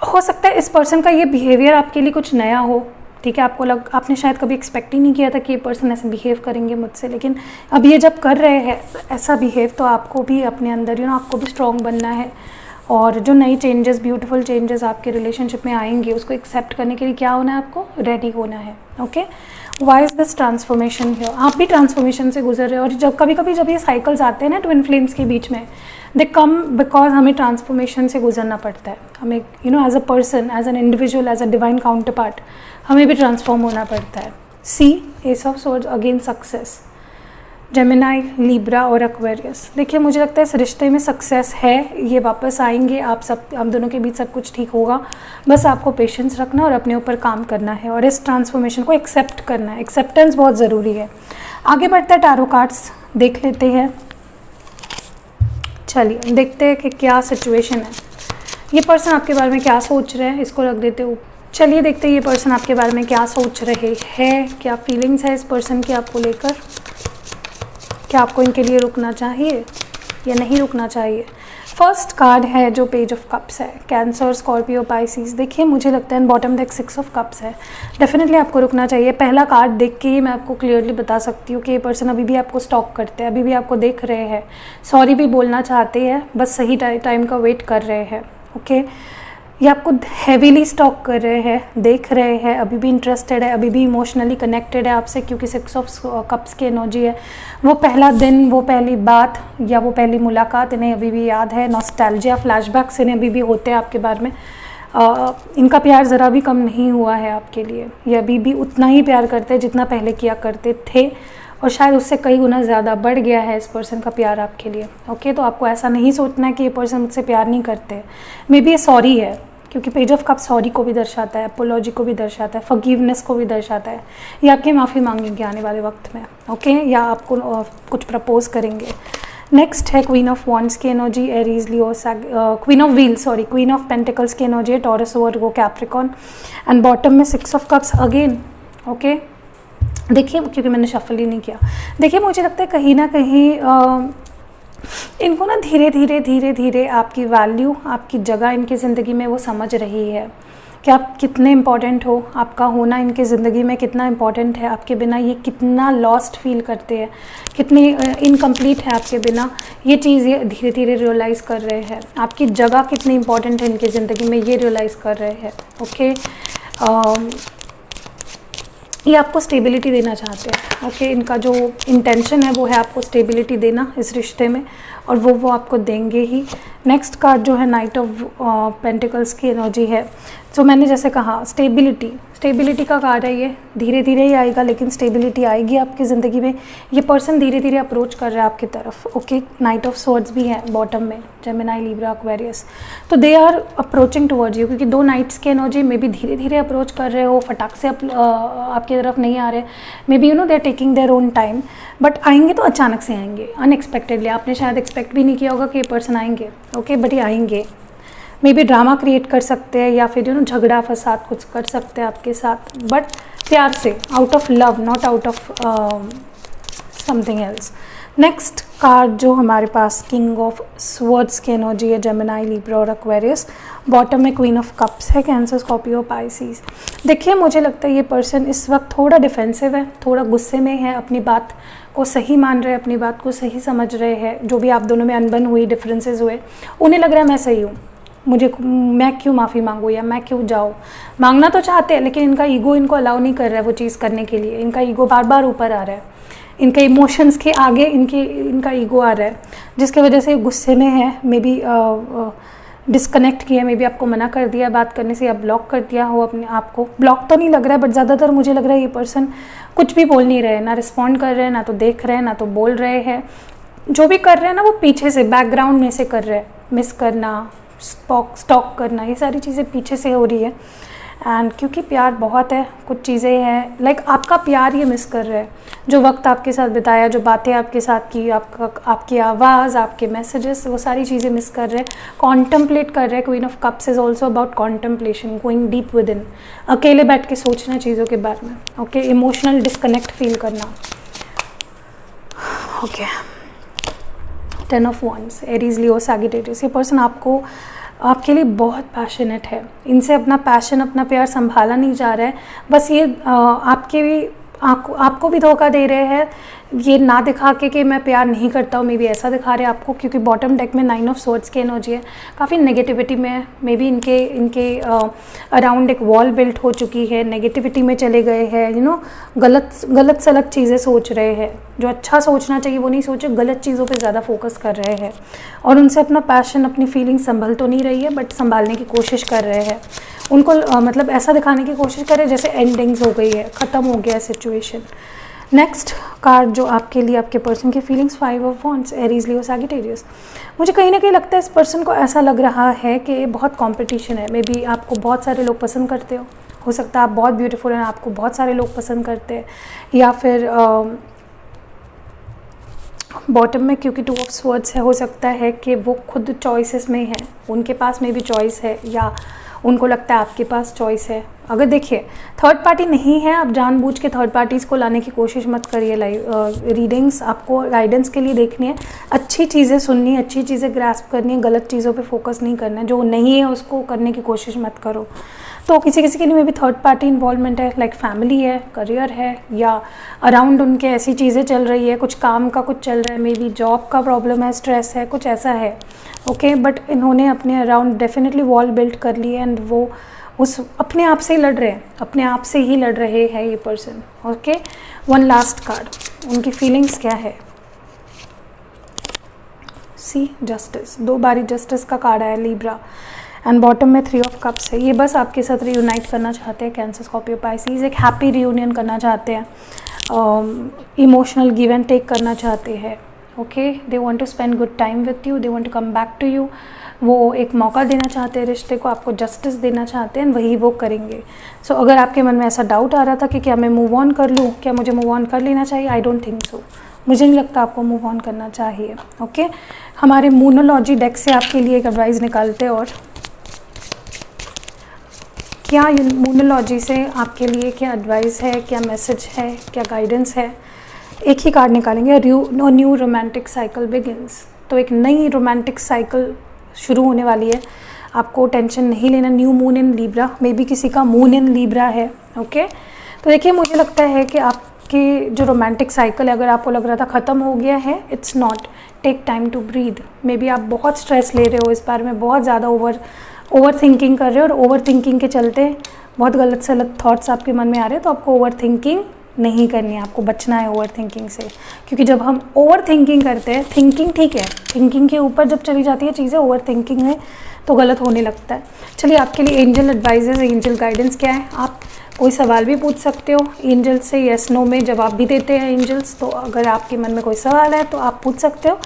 हो सकता है इस पर्सन का ये बिहेवियर आपके लिए कुछ नया हो, ठीक है, आपने शायद कभी एक्सपेक्ट ही नहीं किया था कि ये पर्सन ऐसे बिहेव करेंगे मुझसे, लेकिन अब ये जब कर रहे हैं ऐसा बिहेव, तो आपको भी अपने अंदर आपको भी स्ट्रॉन्ग बनना है और जो नई चेंजेस, ब्यूटीफुल चेंजेस आपके रिलेशनशिप में आएंगे, उसको एक्सेप्ट करने के लिए क्या होना है, आपको रेडी होना है। Okay why is this transformation here, आप भी ट्रांसफॉर्मेशन से गुजर रहे हो। और जब कभी जब ये साइकिल्स आते हैं ना ट्विन फ्लेम्स के बीच में, दे कम बिकॉज हमें ट्रांसफॉर्मेशन से गुजरना पड़ता है, हमें as a person, as an individual, as a divine counterpart हमें भी ट्रांसफॉर्म होना पड़ता है। सी एस of swords, again success, Gemini, Libra और एक्वेरियस। देखिए मुझे लगता है इस रिश्ते में सक्सेस है, ये वापस आएंगे, आप दोनों के बीच सब कुछ ठीक होगा, बस आपको पेशेंस रखना और अपने ऊपर काम करना है और इस ट्रांसफॉर्मेशन को एक्सेप्ट करना है। एक्सेप्टेंस बहुत ज़रूरी है। आगे बढ़ते हैं, टैरो कार्ड्स देख लेते हैं। चलिए देखते हैं कि क्या सिचुएशन है, ये पर्सन आपके बारे में क्या सोच रहे हैं, इसको रख देते हो। चलिए देखते हैं ये पर्सन आपके बारे में क्या सोच रहे हैं, क्या फीलिंग्स है इस पर्सन की आपको लेकर, क्या आपको इनके लिए रुकना चाहिए या नहीं रुकना चाहिए। फर्स्ट कार्ड है जो पेज ऑफ कप्स है, कैंसर, स्कॉर्पियो, पाइसिस। देखिए मुझे लगता है बॉटम डेक 6 ऑफ कप्स है, डेफिनेटली आपको रुकना चाहिए। पहला कार्ड देख के ही मैं आपको क्लियरली बता सकती हूँ कि ये पर्सन अभी भी आपको स्टॉक करते हैं, अभी भी आपको देख रहे हैं, सॉरी भी बोलना चाहते हैं, बस सही टाइम का वेट कर रहे हैं। ओके ये आपको हैवीली स्टॉक कर रहे हैं, देख रहे हैं, अभी भी इंटरेस्टेड है, अभी भी इमोशनली कनेक्टेड है आपसे, क्योंकि 6 ऑफ कप्स की एनर्जी है। वो पहला दिन, वो पहली बात या वो पहली मुलाकात इन्हें अभी भी याद है, नॉस्टैल्जिया, फ्लैशबैक्स इन्हें अभी भी होते हैं आपके बारे में। इनका प्यार ज़रा भी कम नहीं हुआ है आपके लिए, ये अभी भी उतना ही प्यार करते हैं जितना पहले किया करते थे, और शायद उससे कई गुना ज़्यादा बढ़ गया है इस पर्सन का प्यार आपके लिए। ओके तो आपको ऐसा नहीं सोचना है कि ये पर्सन मुझसे प्यार नहीं करते, मे बी ये सॉरी है, क्योंकि पेज ऑफ कप सॉरी को भी दर्शाता है, अपोलॉजी को भी दर्शाता है, फॉरगिवनेस को भी दर्शाता है। ये आपकी माफ़ी मांगेंगे आने वाले वक्त में, ओके, या आपको कुछ प्रपोज करेंगे। नेक्स्ट है क्वीन ऑफ वॉन्ड्स की energy, Aries, Leo, queen of wheel sorry queen of pentacles की एनर्जी है, taurus, Virgo, Capricorn. And bottom में 6 ऑफ कप्स अगेन। ओके, देखिए क्योंकि मैंने शफल ही नहीं किया, देखिए मुझे लगता है कहीं ना कहीं इनको ना धीरे धीरे धीरे धीरे आपकी वैल्यू, आपकी जगह इनकी ज़िंदगी में वो समझ रही है कि आप कितने इम्पॉर्टेंट हो, आपका होना इनकी ज़िंदगी में कितना इम्पॉर्टेंट है, आपके बिना ये कितना लॉस्ट फील करते हैं, कितनी इनकम्प्लीट है आपके बिना, ये चीज़ ये धीरे धीरे रियलाइज़ कर रहे हैं। आपकी जगह कितनी इम्पॉर्टेंट है इनकी ज़िंदगी में, ये रियलाइज़ कर रहे हैं। ओके, ये आपको स्टेबिलिटी देना चाहते हैं। ओके, इनका जो इंटेंशन है वो है आपको स्टेबिलिटी देना इस रिश्ते में, और वो आपको देंगे ही। नेक्स्ट कार्ड जो है नाइट ऑफ पेंटिकल्स की एनर्जी है। तो मैंने जैसे कहा स्टेबिलिटी का कार्ड है, ये धीरे धीरे ही आएगा लेकिन स्टेबिलिटी आएगी आपकी ज़िंदगी में। ये पर्सन धीरे धीरे अप्रोच कर रहा है आपकी तरफ। ओके, नाइट ऑफ स्वॉर्ड्स भी है बॉटम में, जेमिनी, लिब्रा, एक्वेरियस। तो they are approaching towards you, क्योंकि 2 नाइट्स की एनर्जी में भी धीरे धीरे अप्रोच कर रहे हो, फटाक से आपकी तरफ नहीं आ रहे। Maybe they are taking their own time, but आएंगे तो अचानक से आएंगे, अनएक्सपेक्टेडली। आपने शायद एक्सपेक्ट भी नहीं किया होगा कि ये पर्सन आएंगे। ओके, बट ये आएंगे। मे बी ड्रामा क्रिएट कर सकते हैं या फिर झगड़ा फसाद कुछ कर सकते हैं आपके साथ, बट प्यार से, out of love, not out of something else. Next card जो हमारे पास किंग ऑफ स्वर्ड्स की एनर्जी है, जेमिनी, लिब्रा और एक्वेरियस। बॉटम में क्वीन ऑफ कप्स है, कैंसर, स्कॉर्पियो, पाइसिस। देखिए मुझे लगता है ये पर्सन इस वक्त थोड़ा डिफेंसिव है, थोड़ा गुस्से में है, अपनी बात को सही मान रहे हैं, अपनी बात को सही समझ रहे हैं। जो भी आप दोनों में अनबन हुई, डिफरेंसेस हुए, उन्हें लग रहा है मैं सही हूँ, मैं क्यों माफ़ी मांगूँ या मैं क्यों जाऊँ। मांगना तो चाहते हैं लेकिन इनका ईगो इनको अलाउ नहीं कर रहा है वो चीज़ करने के लिए। इनका ईगो बार बार ऊपर आ रहा है, इनके इमोशंस के आगे इनका ईगो आ रहा है, जिसकी वजह से गुस्से में है। मे बी डिस्कनेक्ट किया, मे बी आपको मना कर दिया बात करने से, या ब्लॉक कर दिया हो अपने आप को। ब्लॉक तो नहीं लग रहा है, बट ज़्यादातर मुझे लग रहा है ये पर्सन कुछ भी बोल नहीं रहे, ना रिस्पॉन्ड कर रहे हैं, ना तो देख रहे हैं, ना तो बोल रहे हैं। जो भी कर रहे हैं ना वो पीछे से, बैकग्राउंड में से कर रहे हैं। मिस करना, स्टॉक करना, ये सारी चीज़ें पीछे से हो रही है। एंड क्योंकि प्यार बहुत है, कुछ चीज़ें हैं लाइक आपका प्यार ये मिस कर रहे हैं, जो वक्त आपके साथ बिताया, जो बातें आपके साथ की, आपकी आवाज़, आपके मैसेजेस, वो सारी चीज़ें मिस कर रहे हैं। कॉन्टम्पलेट कर रहे हैं। Queen of cups is also about contemplation, going deep with in, अकेले बैठ के सोचना चीज़ों के बारे में। ओके, इमोशनल डिस्कनेक्ट फील करना। Okay, 10 of wands, Aries, Leo, Sagittarius. ये पर्सन आपके लिए बहुत पैशनेट है। इनसे अपना पैशन, अपना प्यार संभाला नहीं जा रहा है। बस ये आपको भी धोखा दे रहे हैं, ये ना दिखा के कि मैं प्यार नहीं करता हूँ। मे बी ऐसा दिखा रहे हैं आपको, क्योंकि बॉटम डेक में 9 ऑफ स्वॉर्ड्स की एनर्जी है, काफ़ी नेगेटिविटी में है। मे बी इनके अराउंड एक वॉल बिल्ट हो चुकी है, नेगेटिविटी में चले गए हैं। गलत सलत चीज़ें सोच रहे हैं, जो अच्छा सोचना चाहिए वो नहीं सोचे, गलत चीज़ों पे ज़्यादा फोकस कर रहे हैं। और उनसे अपना पैशन, अपनी फीलिंग संभल तो नहीं रही है, बट संभालने की कोशिश कर रहे हैं। उनको मतलब ऐसा दिखाने की कोशिश कर रहे हैं जैसे एंडिंग्स हो गई है, ख़त्म हो गया सिचुएशन। नेक्स्ट कार्ड जो आपके लिए, आपके पर्सन की feelings, 5 of wands, Aries, Leo, Sagittarius. मुझे कहीं ना कहीं लगता है इस पर्सन को ऐसा लग रहा है कि बहुत कंपटीशन है। मे बी आपको बहुत सारे लोग पसंद करते हो सकता है आप बहुत ब्यूटीफुल हैं, आपको बहुत सारे लोग पसंद करते हैं, या फिर बॉटम में क्योंकि 2 ऑफ स्वॉर्ड्स है, हो सकता है कि वो खुद चॉइसेस में है, उनके पास में भी चॉइस है, या उनको लगता है आपके पास चॉइस है। अगर देखिए थर्ड पार्टी नहीं है, आप जानबूझ के थर्ड पार्टीज़ को लाने की कोशिश मत करिए। रीडिंग्स आपको गाइडेंस के लिए देखनी है, अच्छी चीज़ें सुननी है, अच्छी चीज़ें ग्रास्प करनी है, गलत चीज़ों पे फोकस नहीं करना है। जो नहीं है उसको करने की कोशिश मत करो। तो किसी के लिए भी थर्ड पार्टी इन्वॉल्वमेंट है, लाइक फैमिली है, करियर है, या अराउंड उनके ऐसी चीज़ें चल रही है, कुछ काम का कुछ चल रहा है, मे बी जॉब का प्रॉब्लम है, स्ट्रेस है, कुछ ऐसा है। ओके, बट इन्होंने अपने अराउंड डेफिनेटली वॉल बिल्ड कर ली है, एंड वो उस अपने आप से ही लड़ रहे हैं, अपने आप से ही लड़ रहे हैं ये person. Okay, one last card, उनकी फीलिंग्स क्या है। सी जस्टिस, 2 बारी जस्टिस का कार्ड आया, लिब्रा। एंड बॉटम में 3 ऑफ कप्स है। ये बस आपके साथ रियूनाइट करना चाहते हैं, कैंसर, स्कॉर्पियो, पाइसिस, एक हैप्पी रियूनियन करना चाहते हैं, इमोशनल गिव एंड टेक करना चाहते हैं। Okay, they want to spend good time with you, they want to come back to you. वो एक मौका देना चाहते हैं रिश्ते को, आपको जस्टिस देना चाहते हैं, वही वो करेंगे। सो अगर आपके मन में ऐसा डाउट आ रहा था कि क्या मैं मूव ऑन कर लूँ, क्या मुझे मूव ऑन कर लेना चाहिए, आई डोंट थिंक सो। मुझे नहीं लगता आपको मूव ऑन करना चाहिए। ओके, हमारे मूनोलॉजी डेक से आपके लिए एक एडवाइस निकालते हैं और क्या मूनोलॉजी से आपके लिए क्या एडवाइस है, क्या मैसेज है, क्या गाइडेंस है। एक ही कार्ड निकालेंगे, न्यू रोमांटिक साइकिल बिगिंस। तो एक नई रोमांटिक साइकिल शुरू होने वाली है, आपको टेंशन नहीं लेना। New moon in Libra, may be किसी का मून इन लीब्रा है। ओके, तो देखिए मुझे लगता है कि आपकी जो रोमांटिक साइकिल है, अगर आपको लग रहा था ख़त्म हो गया है, it's not. Take time to breathe. Maybe आप बहुत स्ट्रेस ले रहे हो इस बारे में, बहुत ज़्यादा ओवर थिंकिंग कर रहे हो, और ओवर थिंकिंग के चलते बहुत गलत सलत थॉट्स आपके मन में आ रहे हैं। तो आपको ओवर थिंकिंग नहीं करनी है, आपको बचना है ओवर थिंकिंग से। क्योंकि जब हम ओवर थिंकिंग करते हैं, थिंकिंग ठीक है, थिंकिंग के ऊपर जब चली जाती है चीज़ें, ओवर थिंकिंग में तो गलत होने लगता है। चलिए आपके लिए एंजल एडवाइजेस, एंजल गाइडेंस क्या है। आप कोई सवाल भी पूछ सकते हो एंजल से, यस नो में जवाब भी देते हैं एंजल्स। तो अगर आपके मन में कोई सवाल है तो आप पूछ सकते हो,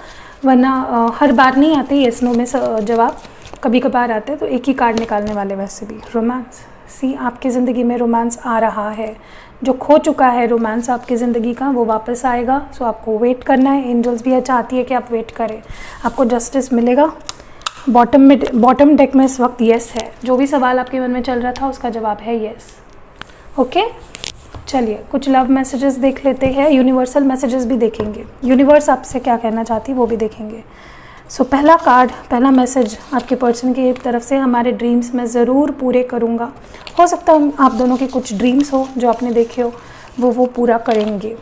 वरना हर बार नहीं आते यस नो में जवाब, कभी कभार आते हैं। तो एक ही कार्ड निकालने वाले वैसे भी। रोमांस, सी आपकी ज़िंदगी में रोमांस आ रहा है। जो खो चुका है रोमांस आपकी ज़िंदगी का, वो वापस आएगा। सो आपको वेट करना है। एंजल्स भी चाहती है कि आप वेट करें, आपको जस्टिस मिलेगा। बॉटम डेक में इस वक्त येस है। जो भी सवाल आपके मन में चल रहा था उसका जवाब है येस। ओके, चलिए कुछ लव मैसेजेस देख लेते हैं, यूनिवर्सल मैसेजेस भी देखेंगे, यूनिवर्स आपसे क्या कहना चाहती है वो भी देखेंगे। सो पहला कार्ड, पहला मैसेज आपके पर्सन की तरफ से, हमारे ड्रीम्स मैं ज़रूर पूरे करूँगा। हो सकता है आप दोनों के कुछ ड्रीम्स हो जो आपने देखे हो, वो पूरा करेंगे।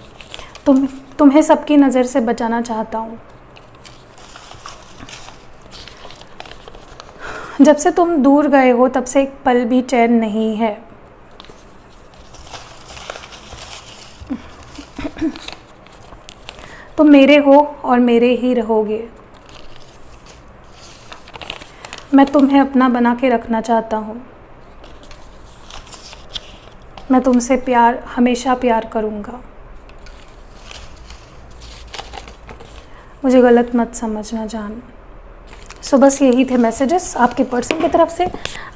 तुम्हें सबकी नज़र से बचाना चाहता हूँ। जब से तुम दूर गए हो तब से एक पल भी चैन नहीं है। तुम मेरे हो और मेरे ही रहोगे। मैं तुम्हें अपना बना के रखना चाहता हूँ। मैं तुमसे प्यार, हमेशा प्यार करूँगा। मुझे गलत मत समझना जान। सो बस यही थे मैसेजेस आपके पर्सन की तरफ से।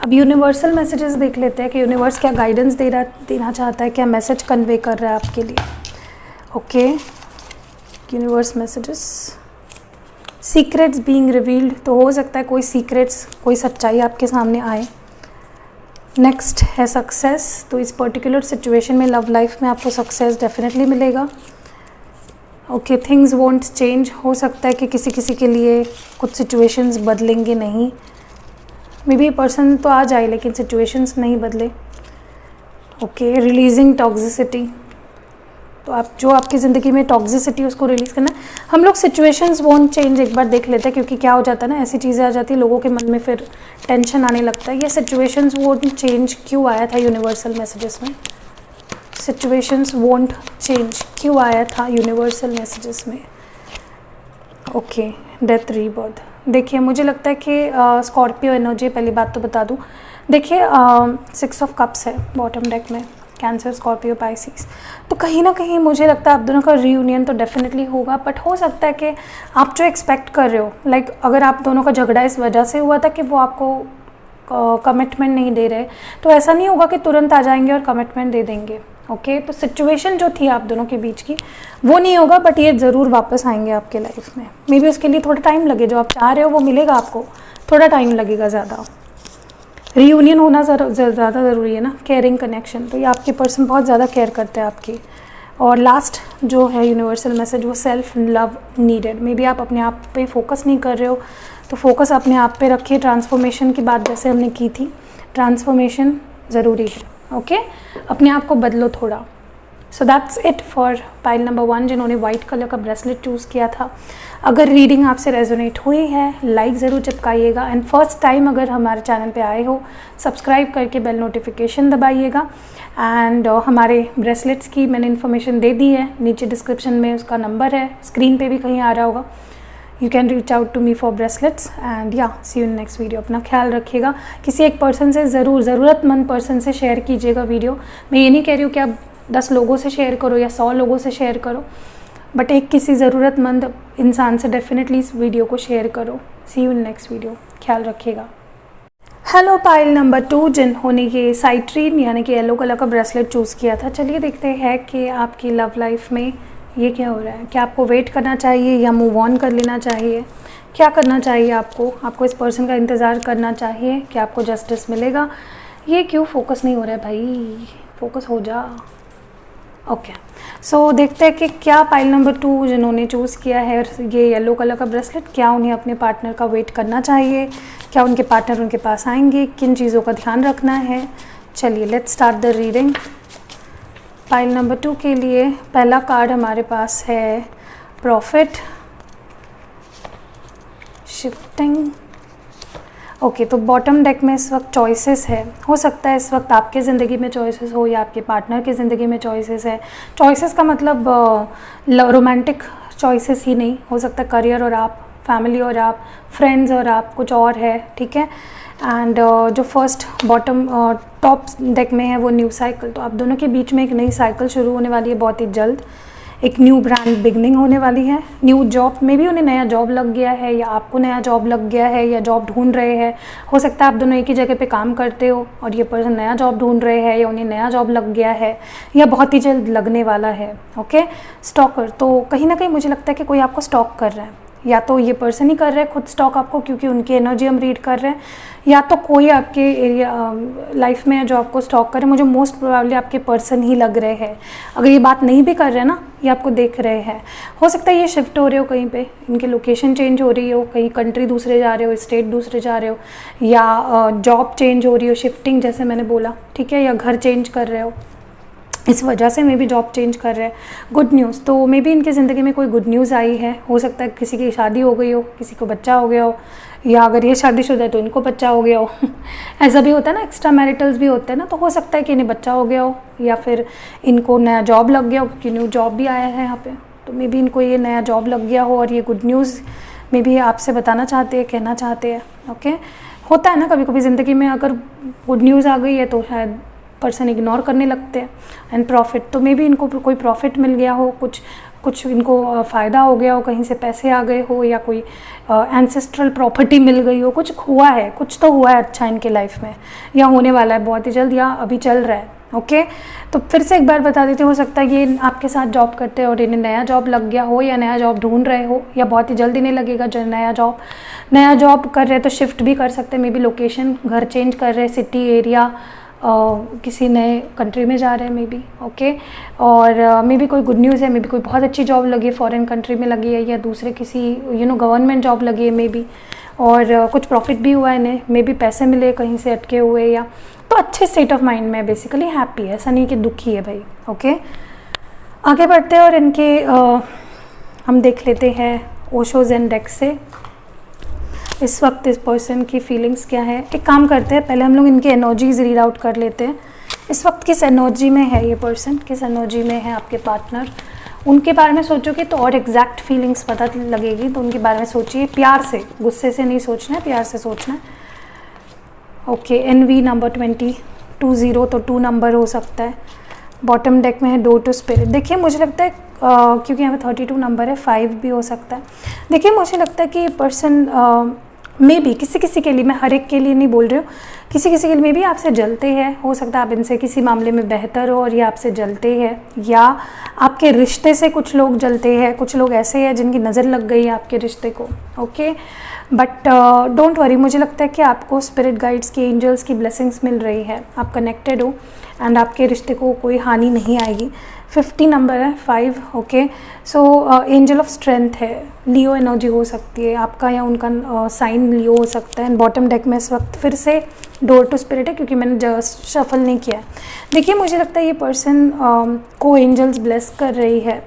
अब यूनिवर्सल मैसेजेस देख लेते हैं कि यूनिवर्स क्या गाइडेंस देना चाहता है, क्या मैसेज कन्वे कर रहा है आपके लिए। Okay, universe messages, secrets being revealed. तो हो सकता है कोई सीक्रेट्स, कोई सच्चाई आपके सामने आए। नेक्स्ट है सक्सेस। तो इस पर्टिकुलर सिचुएशन में, लव लाइफ में आपको सक्सेस डेफिनेटली मिलेगा। Okay, things won't change. हो सकता है कि किसी के लिए कुछ सिचुएशंस बदलेंगे नहीं। मे बी पर्सन तो आ जाए लेकिन सिचुएशंस नहीं बदले। Okay, releasing toxicity. तो आप जो आपकी ज़िंदगी में टॉक्सिसिटी उसको रिलीज़ करना है। हम लोग सिचुएशंस वोंट चेंज एक बार देख लेते हैं, क्योंकि क्या हो जाता है ना, ऐसी चीज़ें आ जाती है लोगों के मन में, फिर टेंशन आने लगता है। ये सिचुएशंस वोंट चेंज क्यों आया था यूनिवर्सल मैसेजेस में? सिचुएशंस वोंट चेंज क्यों आया था यूनिवर्सल मैसेजेस में? Okay, death rebirth. देखिए मुझे लगता है कि स्कॉर्पियो एनर्जी, पहली बात तो बता दूं, देखिए 6 ऑफ कप्स है बॉटम डेक में, कैंसर, स्कॉर्पियो, पाइसिस। तो कहीं ना कहीं मुझे लगता है आप दोनों का रीयूनियन तो डेफिनेटली होगा, बट हो सकता है कि आप जो एक्सपेक्ट कर रहे हो, लाइक अगर आप दोनों का झगड़ा इस वजह से हुआ था कि वो आपको कमिटमेंट नहीं दे रहे, तो ऐसा नहीं होगा कि तुरंत आ जाएंगे और कमिटमेंट दे देंगे। ओके, तो सिचुएशन जो थी आप दोनों के बीच की वो नहीं होगा, बट ये ज़रूर वापस आएंगे आपके लाइफ में। मे बी उसके लिए थोड़ा टाइम लगे, जो आप चाह रहे हो वो मिलेगा आपको, थोड़ा टाइम लगेगा ज़्यादा। रीयूनियन होना ज़्यादा ज़रूरी है ना, केयरिंग कनेक्शन। तो ये आपके पर्सन बहुत ज़्यादा केयर करते हैं आपकी। और लास्ट जो है यूनिवर्सल मैसेज, वो self love needed. May be आप अपने आप पे फोकस नहीं कर रहे हो, तो फोकस अपने आप पे रखिए। ट्रांसफॉर्मेशन की बात जैसे हमने की थी, ट्रांसफॉर्मेशन ज़रूरी है। ओके, अपने आप को बदलो थोड़ा। So that's it for pile number 1 जिन्होंने वाइट कलर का ब्रेसलेट चूज़ किया था। अगर रीडिंग आपसे रेजोनेट हुई है, लाइक ज़रूर चिपकाइएगा। एंड फर्स्ट टाइम अगर हमारे चैनल पे आए हो, सब्सक्राइब करके बेल नोटिफिकेशन दबाइएगा। एंड हमारे ब्रेसलेट्स की मैंने इन्फॉर्मेशन दे दी है, नीचे डिस्क्रिप्शन में उसका नंबर है, स्क्रीन पे भी कहीं आ रहा होगा। You can reach out to me for bracelets. And या see you in next video. अपना ख्याल रखिएगा। किसी एक पर्सन से ज़रूरतमंद पर्सन से शेयर कीजिएगा वीडियो। मैं ये नहीं कह रही हूँ कि आप 10 लोगों से शेयर करो या 100 लोगों से शेयर करो, बट एक किसी ज़रूरतमंद इंसान से डेफिनेटली इस वीडियो को शेयर करो। सी यू इन नेक्स्ट वीडियो, ख्याल रखिएगा। हेलो पाइल नंबर 2 जिन्होंने ये साइट्रीन यानी कि येलो कलर का ब्रेसलेट चूज़ किया था। चलिए देखते हैं कि आपकी लव लाइफ में ये क्या हो रहा है? क्या आपको वेट करना चाहिए या मूव ऑन कर लेना चाहिए? क्या करना चाहिए आपको? आपको इस पर्सन का इंतज़ार करना चाहिए कि आपको जस्टिस मिलेगा? ये क्यों फोकस नहीं हो रहा है भाई? फोकस हो जा। ओके, सो देखते हैं कि क्या पाइल नंबर 2 जिन्होंने चूज़ किया है ये येलो कलर का ब्रेसलेट, क्या उन्हें अपने पार्टनर का वेट करना चाहिए? क्या उनके पार्टनर उनके पास आएंगे? किन चीज़ों का ध्यान रखना है? चलिए let's start the reading. Pile number 2 के लिए पहला कार्ड हमारे पास है प्रॉफिट, शिफ्टिंग। ओके, तो बॉटम डेक में इस वक्त चॉइसेस है। हो सकता है इस वक्त आपके ज़िंदगी में चॉइसेस हो या आपके पार्टनर की ज़िंदगी में चॉइसेस है। चॉइसेस का मतलब रोमांटिक चॉइसेस ही नहीं, हो सकता है करियर और आप, फैमिली और आप, फ्रेंड्स और आप, कुछ और है, ठीक है। एंड जो फर्स्ट बॉटम टॉप डेक में है वो न्यू साइकिल, तो आप दोनों के बीच में एक नई साइकिल शुरू होने वाली है बहुत ही जल्द। एक न्यू ब्रांड बिगनिंग होने वाली है। न्यू जॉब में भी उन्हें नया जॉब लग गया है या आपको नया जॉब लग गया है या जॉब ढूंढ रहे हैं। हो सकता है आप दोनों एक ही जगह पे काम करते हो और ये पर्सन नया जॉब ढूंढ रहे हैं या उन्हें नया जॉब लग गया है या बहुत ही जल्द लगने वाला है। ओके, स्टॉकर, तो कहीं ना कहीं मुझे लगता है कि कोई आपको स्टॉक कर रहा है, या तो ये पर्सन ही कर रहे हैं खुद स्टॉक आपको क्योंकि उनकी एनर्जी हम रीड कर रहे हैं, या तो कोई आपके एरिया लाइफ में है जो आपको स्टॉक करे। मुझे मोस्ट प्रोबेबली आपके पर्सन ही लग रहे हैं। अगर ये बात नहीं भी कर रहे हैं ना, ये आपको देख रहे हैं। हो सकता है ये शिफ्ट हो रहे हो कहीं पे, इनकी लोकेशन चेंज हो रही हो, कहीं कंट्री दूसरे जा रहे हो, स्टेट दूसरे जा रहे हो, या जॉब चेंज हो रही हो, शिफ्टिंग जैसे मैंने बोला, ठीक है, या घर चेंज कर रहे हो, इस वजह से मे बी जॉब चेंज कर रहे हैं। गुड न्यूज़, तो मे बी इनकी ज़िंदगी में कोई गुड न्यूज़ आई है। हो सकता है किसी की शादी हो गई हो, किसी को बच्चा हो गया हो, या अगर ये शादीशुदा है तो इनको बच्चा हो गया हो ऐसा भी होता है ना, एक्स्ट्रा मैरिटल्स भी होते हैं ना, तो हो सकता है कि इन्हें बच्चा हो गया हो या फिर इनको नया जॉब लग गया हो क्योंकि न्यू जॉब भी आया है यहाँ पे। तो मे बी इनको ये नया जॉब लग गया हो और ये गुड न्यूज़ मे बी आपसे बताना चाहते हैं, कहना चाहते हैं। ओके, होता है ना कभी कभी ज़िंदगी में अगर गुड न्यूज़ आ गई है तो शायद पर्सन इग्नोर करने लगते हैं। एंड प्रॉफिट, तो मे बी इनको कोई प्रॉफिट मिल गया हो, कुछ इनको फ़ायदा हो गया हो, कहीं से पैसे आ गए हो, या कोई एंसेस्ट्रल प्रॉपर्टी मिल गई हो, कुछ हुआ है, कुछ तो हुआ है अच्छा इनके लाइफ में, या होने वाला है बहुत ही जल्द, या अभी चल रहा है। ओके, तो फिर से एक बार बता देते, हो सकता है ये आपके साथ जॉब करते हैं और इन्हें नया जॉब लग गया हो या नया जॉब ढूंढ रहे हो, या बहुत ही जल्द इन्हें लगेगा जो नया जॉब कर रहे हैं, तो शिफ्ट भी कर सकते हैं, मे बी लोकेशन, घर चेंज कर रहे हैं, सिटी एरिया, किसी नए कंट्री में जा रहे हैं मे बी। ओके, और मे बी कोई गुड न्यूज़ है, मे बी कोई बहुत अच्छी जॉब लगी है, फॉरेन कंट्री में लगी है, या दूसरे किसी गवर्नमेंट जॉब लगी है मे बी, और कुछ प्रॉफिट भी हुआ है इन्हें, मे बी पैसे मिले कहीं से अटके हुए, या तो अच्छे स्टेट ऑफ माइंड में, बेसिकली हैप्पी है, ऐसा नहीं कि दुखी है भाई। ओके, आगे बढ़ते हैं और इनके हम देख लेते हैं ओशो ज़ेन डेक से इस वक्त इस पर्सन की फीलिंग्स क्या है। एक काम करते हैं, पहले हम लोग इनकी एनर्जीज रीड आउट कर लेते हैं। इस वक्त किस एनर्जी में है ये पर्सन, किस एनर्जी में है आपके पार्टनर, उनके बारे में सोचोगे तो और एग्जैक्ट फीलिंग्स पता लगेगी। तो उनके बारे में सोचिए प्यार से, गुस्से से नहीं सोचना है, प्यार से सोचना है। ओके, NV नंबर 20 तो 2 नंबर हो सकता है। बॉटम डेक में है डोर टू स्पिरिट। देखिए मुझे लगता है क्योंकि यहाँ पे 32 नंबर है, 5 भी हो सकता है। देखिए मुझे लगता है कि पर्सन मे बी किसी के लिए, मैं हर एक के लिए नहीं बोल रही हूँ, किसी के लिए मे बी आपसे जलते हैं। हो सकता है आप इनसे किसी मामले में बेहतर हो और ये आपसे जलते हैं, या आपके रिश्ते से कुछ लोग जलते हैं। कुछ लोग ऐसे हैं जिनकी नज़र लग गई है आपके रिश्ते को। ओके, बट डोंट वरी, मुझे लगता है कि आपको स्पिरिट गाइड्स की, एंजल्स की ब्लेसिंग्स मिल रही है, आप कनेक्टेड हो एंड आपके रिश्ते को कोई हानि नहीं आएगी। 50 नंबर है, 5। Okay, so angel of strength है, लियो एनर्जी हो सकती है आपका या उनका, साइन लियो हो सकता है। एंड बॉटम डेक में इस वक्त फिर से डोर टू स्पिरिट है क्योंकि मैंने जस्ट शफल नहीं किया है। देखिए मुझे लगता है ये पर्सन को एंजल्स ब्लेस कर रही है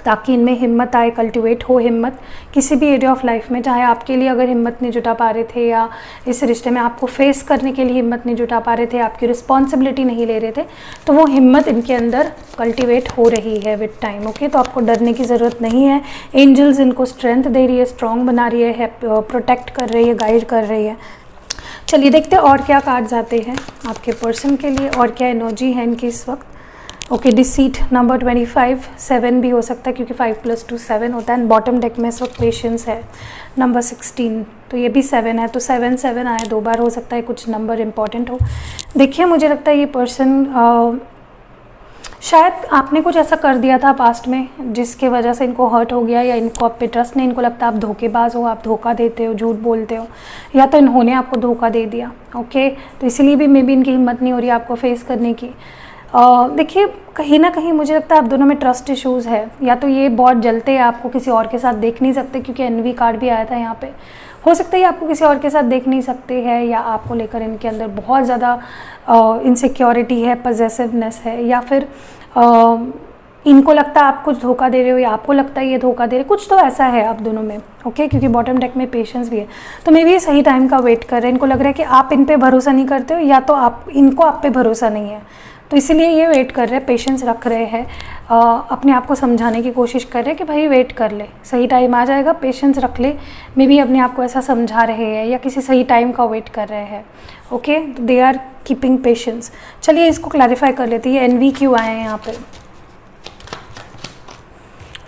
ताकि इनमें हिम्मत आए, कल्टिवेट हो हिम्मत किसी भी एरिया ऑफ लाइफ में। चाहे आपके लिए अगर हिम्मत नहीं जुटा पा रहे थे, या इस रिश्ते में आपको फेस करने के लिए हिम्मत नहीं जुटा पा रहे थे, आपकी रिस्पॉन्सिबिलिटी नहीं ले रहे थे, तो वो हिम्मत इनके अंदर कल्टिवेट हो रही है विद टाइम। ओके, तो आपको डरने की ज़रूरत नहीं है। एंजल्स इनको स्ट्रेंथ दे रही है, स्ट्रॉन्ग बना रही है, प्रोटेक्ट कर रही है, गाइड कर रही है। चलिए देखते हैं और क्या कार्ड्स आते हैं आपके पर्सन के लिए, और क्या एनर्जी है इनकी इस वक्त। ओके, डिसीट नंबर 25, 7 भी हो सकता है क्योंकि 5 + 2 7 होता है। एंड बॉटम डेक में इस वक्त पेशेंस है, नंबर 16, तो ये भी 7 है, तो 7 7 आए 2 बार, हो सकता है कुछ नंबर इंपॉर्टेंट हो। देखिए मुझे लगता है ये पर्सन शायद आपने कुछ ऐसा कर दिया था पास्ट में जिसके वजह से इनको हर्ट हो गया, या इनको आप पे ट्रस्ट नहीं, इनको लगता है आप धोखेबाज हो, आप धोखा देते हो, झूठ बोलते हो, या तो इन्होंने आपको धोखा दे दिया। ओके, तो इसीलिए भी मे बी इनकी हिम्मत नहीं हो रही आपको फेस करने की। देखिए कहीं ना कहीं मुझे लगता है आप दोनों में ट्रस्ट इश्यूज़ है, या तो ये बहुत जलते हैं, आपको किसी और के साथ देख नहीं सकते, क्योंकि एनवी कार्ड भी आया था यहाँ पे। हो सकता है आपको किसी और के साथ देख नहीं सकते हैं, या आपको लेकर इनके अंदर बहुत ज़्यादा इनसिक्योरिटी है, पजेसिवनेस है, या फिर इनको लगता है आप कुछ धोखा दे रहे हो, या आपको लगता है ये धोखा दे रहे, कुछ तो ऐसा है आप दोनों में। ओके, क्योंकि बॉटम डेक में पेशेंस भी है, तो मे भी सही टाइम का वेट कर रहे हैं। इनको लग रहा है कि आप इन पे भरोसा नहीं करते हो, या तो इनको आप पे भरोसा नहीं है, तो इसीलिए ये वेट कर रहे हैं, पेशेंस रख रहे हैं, अपने आप को समझाने की कोशिश कर रहे हैं कि भाई वेट कर ले, सही टाइम आ जाएगा, पेशेंस रख ले। मे बी अपने आप को ऐसा समझा रहे हैं, या किसी सही टाइम का वेट कर रहे हैं। Okay, they are keeping patience. चलिए इसको क्लैरिफाई कर लेते हैं, ये एनवी क्यों आए हैं यहाँ पे।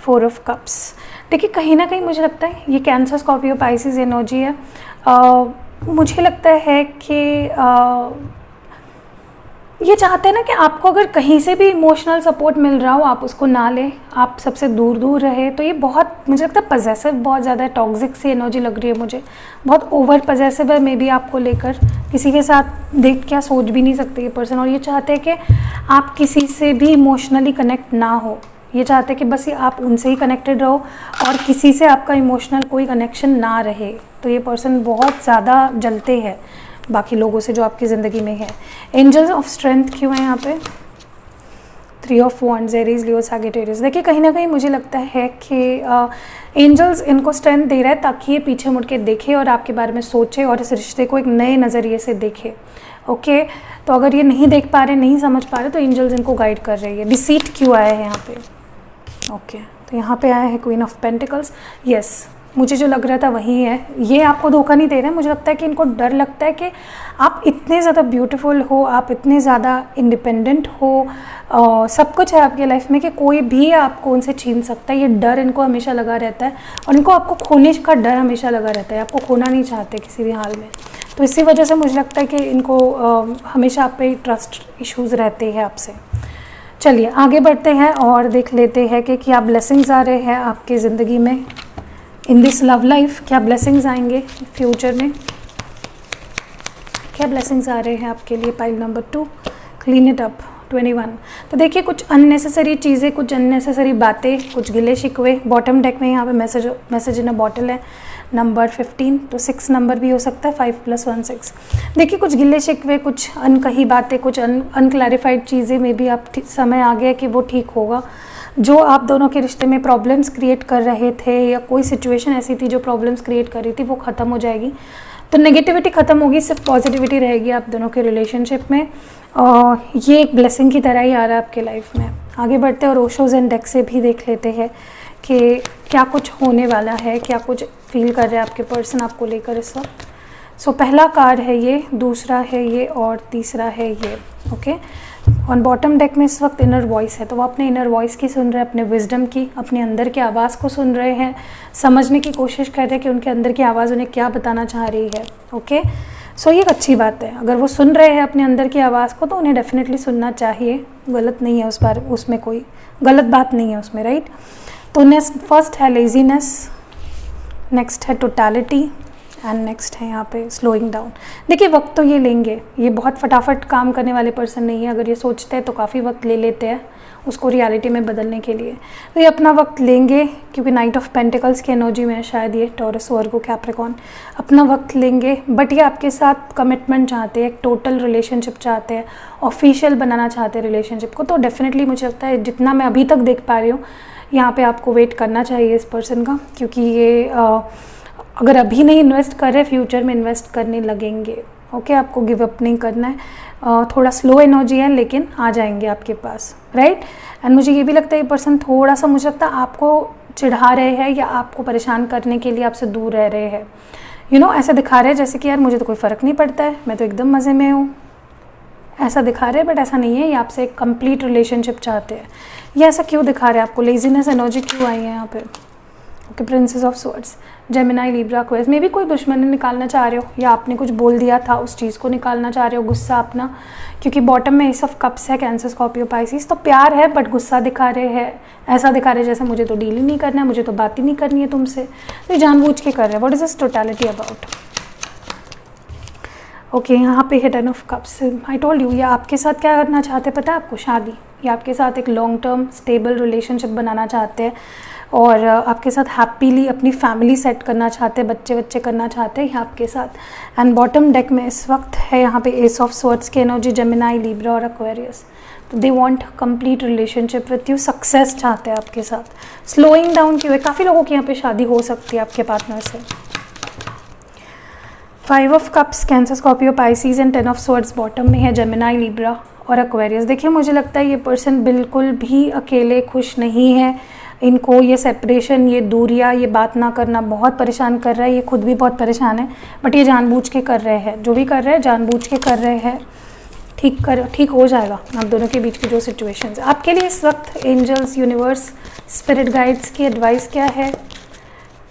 4 ऑफ कप्स। देखिए कहीं ना कहीं मुझे लगता है ये कैंसर, स्कॉर्पियो, पाइसेस एनर्जी है। मुझे लगता है कि ये चाहते हैं ना कि आपको अगर कहीं से भी इमोशनल सपोर्ट मिल रहा हो आप उसको ना लें, आप सबसे दूर दूर रहे। तो ये बहुत मुझे लगता है पजेसिव बहुत ज़्यादा है, टॉक्सिक सी एनर्जी लग रही है मुझे, बहुत ओवर पजेसिव है मे बी आपको लेकर। किसी के साथ देख क्या सोच भी नहीं सकते ये पर्सन, और ये चाहते हैं कि आप किसी से भी इमोशनली कनेक्ट ना हो। ये चाहते हैं कि बस ये आप उनसे ही कनेक्टेड रहो और किसी से आपका इमोशनल कोई कनेक्शन ना रहे। तो ये पर्सन बहुत ज़्यादा जलते हैं बाकी लोगों से जो आपकी ज़िंदगी में है। एंजल्स ऑफ स्ट्रेंथ क्यों है यहाँ पे। 3 of wands, Aries, Leo, Sagittarius. देखिए कहीं ना कहीं मुझे लगता है कि एंजल्स इनको स्ट्रेंथ दे रहा है ताकि ये पीछे मुड़ के देखे और आपके बारे में सोचे और इस रिश्ते को एक नए नज़रिए से देखे। ओके, तो अगर ये नहीं देख पा रहे, नहीं समझ पा रहे, तो एंजल्स इनको गाइड कर रही है। डिसीट क्यों आया है यहाँ पे। ओके, तो यहाँ पे आया है क्वीन ऑफ पेंटिकल्स। यस, मुझे जो लग रहा था वही है। ये आपको धोखा नहीं दे रहे हैं, मुझे लगता है कि इनको डर लगता है कि आप इतने ज़्यादा ब्यूटीफुल हो, आप इतने ज़्यादा इंडिपेंडेंट हो, सब कुछ है आपके लाइफ में कि कोई भी आपको उनसे छीन सकता है। ये डर इनको हमेशा लगा रहता है, और इनको आपको खोने का डर हमेशा लगा रहता है, आपको खोना नहीं चाहते किसी भी हाल में। तो इसी वजह से मुझे लगता है कि इनको हमेशा आप पे ट्रस्ट इश्यूज़ रहते हैं आपसे। चलिए आगे बढ़ते हैं और देख लेते हैं कि क्या ब्लेसिंग्स आ रहे हैं आपकी ज़िंदगी में इन दिस लव लाइफ। क्या ब्लेसिंग्स आएंगे फ्यूचर में, क्या ब्लेसिंग्स आ रहे हैं आपके लिए। Pile number 2, clean it up 21। तो देखिए कुछ अननेसेसरी चीज़ें, कुछ अननेसेसरी बातें, कुछ गिले शिकवे। बॉटम डेक में यहाँ पे मैसेज इन अ बॉटल है नंबर 15, तो 6 नंबर भी हो सकता है, 5 + 1 6। देखिए कुछ गिले शिकवे, कुछ अनकही बातें, कुछ अनक्लैरिफाइड चीज़ें में भी अब समय आ गया कि वो ठीक होगा। जो आप दोनों के रिश्ते में प्रॉब्लम्स क्रिएट कर रहे थे, या कोई सिचुएशन ऐसी थी जो प्रॉब्लम्स क्रिएट कर रही थी, वो ख़त्म हो जाएगी। तो नेगेटिविटी ख़त्म होगी, सिर्फ पॉजिटिविटी रहेगी आप दोनों के रिलेशनशिप में। ये एक ब्लेसिंग की तरह ही आ रहा है आपके लाइफ में। आगे बढ़ते हैं और ओशोज एंड डेक से भी देख लेते हैं कि क्या कुछ होने वाला है, क्या कुछ फील कर रहे हैं आपके पर्सन आपको लेकर इस वक्त। सो पहला कार्ड है ये, दूसरा है ये, और तीसरा है ये। ओके, ऑन बॉटम डेक में इस वक्त इनर वॉइस है, तो वो अपने इनर वॉइस की सुन रहे हैं, अपने विजडम की, अपने अंदर की आवाज़ को सुन रहे हैं, समझने की कोशिश कर रहे हैं कि उनके अंदर की आवाज़ उन्हें क्या बताना चाह रही है। ओके, सो ये एक अच्छी बात है। अगर वो सुन रहे हैं अपने अंदर की आवाज़ को, तो उन्हें डेफिनेटली सुनना चाहिए, गलत नहीं है उसमें कोई गलत बात नहीं है उसमें, राइट। तो नेक्स्ट फर्स्ट है लेजीनेस, नेक्स्ट है टोटलिटी, एंड नेक्स्ट है यहाँ पे स्लोइंग डाउन। देखिए वक्त तो ये लेंगे, ये बहुत फटाफट काम करने वाले पर्सन नहीं है। अगर ये सोचते हैं तो काफ़ी वक्त ले लेते हैं उसको रियलिटी में बदलने के लिए, तो ये अपना वक्त लेंगे, क्योंकि नाइट ऑफ पेंटिकल्स की एनर्जी में है शायद ये, टॉरस, वर्गो, कैप्रिकॉर्न। अपना वक्त लेंगे, बट ये आपके साथ कमिटमेंट चाहते हैं, एक टोटल रिलेशनशिप चाहते हैं, ऑफिशियल बनाना चाहते हैं रिलेशनशिप को। तो डेफिनेटली मुझे लगता है जितना मैं अभी तक देख पा रही हूँ, यहाँ पे आपको वेट करना चाहिए इस पर्सन का, क्योंकि ये अगर अभी नहीं इन्वेस्ट कर रहे, फ्यूचर में इन्वेस्ट करने लगेंगे। ओके, आपको गिव अप नहीं करना है। थोड़ा स्लो एनर्जी है, लेकिन आ जाएंगे आपके पास, राइट। एंड मुझे ये भी लगता है ये पर्सन थोड़ा सा, मुझे लगता है आपको चिढ़ा रहे हैं या आपको परेशान करने के लिए आपसे दूर रह रहे हैं। ऐसा दिखा रहे हैं जैसे कि यार मुझे तो कोई फ़र्क नहीं पड़ता है, मैं तो एकदम मज़े में हूँ, ऐसा दिखा रहे हैं। बट ऐसा नहीं है, ये आपसे एक कंप्लीट रिलेशनशिप चाहते हैं। ये ऐसा क्यों दिखा रहे हैं आपको, लेजीनेस एनर्जी क्यों आई है यहाँ पे। Okay, princess of swords, Gemini, Libra, Aquarius में भी कोई दुश्मनी निकालना चाह रहे हो या आपने कुछ बोल दिया था उस चीज़ को निकालना चाह रहे हो, गुस्सा अपना, क्योंकि बॉटम में एस ऑफ कप्स है, कैंसर, स्कॉर्पियो, पाइसिस। तो प्यार है बट गुस्सा दिखा रहे हैं, ऐसा दिखा रहे जैसे मुझे तो डील ही नहीं करना है, मुझे तो बात ही नहीं करनी है तुमसे, तो ये जानबूझ के कर रहे हैं। What is this totality about? Okay, यहाँ पे है 10 of cups. I told you, ये आपके साथ क्या करना चाहते हैं पता है आपको? शादी, या आपके साथ एक लॉन्ग टर्म स्टेबल रिलेशनशिप बनाना चाहते हैं और आपके साथ हैप्पीली अपनी फैमिली सेट करना चाहते हैं, बच्चे बच्चे करना चाहते हैं आपके साथ। एंड बॉटम डेक में इस वक्त है यहाँ पे एस ऑफ स्वॉर्ड्स की एनर्जी, जेमिनाई, लिब्रा और एक्वेरियस। तो they want complete relationship with you, success चाहते हैं आपके साथ। स्लोइंग डाउन की हुई, काफ़ी लोगों की यहाँ पे शादी हो सकती है आपके पार्टनर से। 5 of cups, cancer, Scorpio, Pisces and 10 of swords bottom में है, जेमिनाई, लिब्रा और एक्वेरियस। देखिए मुझे लगता है ये पर्सन बिल्कुल भी अकेले खुश नहीं है, इनको ये सेपरेशन, ये दूरियां, ये बात ना करना बहुत परेशान कर रहा है, ये खुद भी बहुत परेशान है, बट ये जानबूझ के कर रहे हैं, जो भी कर रहे हैं जानबूझ के कर रहे हैं। ठीक हो जाएगा आप दोनों के बीच की जो सिचुएशन है। आपके लिए इस वक्त एंजल्स, यूनिवर्स, स्पिरिट गाइड्स की एडवाइस क्या है?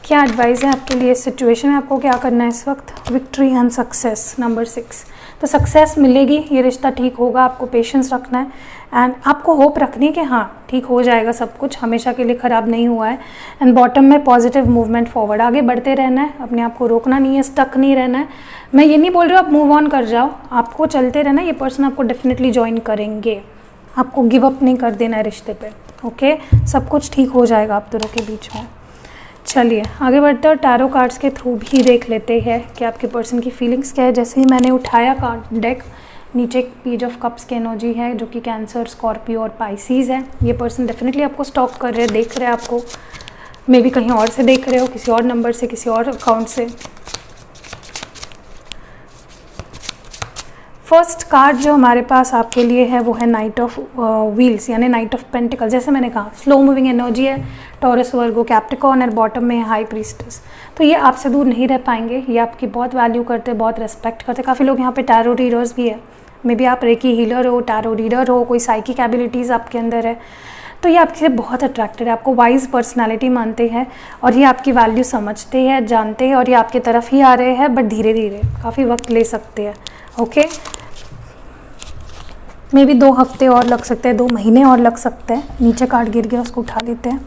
क्या एडवाइस है आपके लिए इस सिचुएशन में? आपको क्या करना है इस वक्त? Victory and success, number 6। तो सक्सेस मिलेगी, ये रिश्ता ठीक होगा, आपको पेशेंस रखना है एंड आपको होप रखनी है कि हाँ ठीक हो जाएगा सब कुछ, हमेशा के लिए ख़राब नहीं हुआ है। एंड बॉटम में पॉजिटिव मूवमेंट फॉरवर्ड, आगे बढ़ते रहना है, अपने आप को रोकना नहीं है, स्टक नहीं रहना है। मैं ये नहीं बोल रही हूँ आप मूव ऑन कर जाओ, आपको चलते रहना है, ये पर्सन आपको डेफिनेटली ज्वाइन करेंगे, आपको गिव अप नहीं कर देना है रिश्ते पे। ओके, सब कुछ ठीक हो जाएगा आप दोनों के बीच में। चलिए आगे बढ़ते हैं और टैरो कार्ड्स के थ्रू भी देख लेते हैं कि आपके पर्सन की फीलिंग्स क्या है। जैसे ही मैंने उठाया कार्ड डेक, नीचे एक पेज ऑफ कप्स की एनर्जी है जो कि कैंसर, स्कॉर्पियो और पाइसिस है। ये पर्सन डेफिनेटली आपको स्टॉक कर रहे हैं, देख रहे हैं आपको, मे बी कहीं और से देख रहे हो, किसी और नंबर से, किसी और अकाउंट से। फर्स्ट कार्ड जो हमारे पास आपके लिए है वो है नाइट ऑफ व्हील्स, यानी नाइट ऑफ पेंटिकल। जैसे मैंने कहा स्लो मूविंग एनर्जी है, टॉरस, वर्गो, कैप्रिकॉर्न और बॉटम में है हाई प्रीस्टेस। तो ये आपसे दूर नहीं रह पाएंगे, ये आपकी बहुत वैल्यू करते हैं, बहुत रेस्पेक्ट करते हैं। काफ़ी लोग यहाँ पे टैरो रीडर्स भी है, मे बी आप रेकी हीलर हो, टैरो रीडर हो, कोई साइकिक एबिलिटीज़ आपके अंदर है, तो ये आपसे बहुत अट्रैक्टेड है, आपको वाइज पर्सनैलिटी मानते हैं और ये आपकी वैल्यू समझते हैं, जानते हैं और ये आपकी तरफ ही आ रहे हैं, बट धीरे धीरे, काफ़ी वक्त ले सकते हैं। ओके, मे बी 2 हफ्ते और लग सकते हैं, 2 महीने और लग सकते हैं। नीचे कार्ड गिर गया, उसको उठा लेते हैं।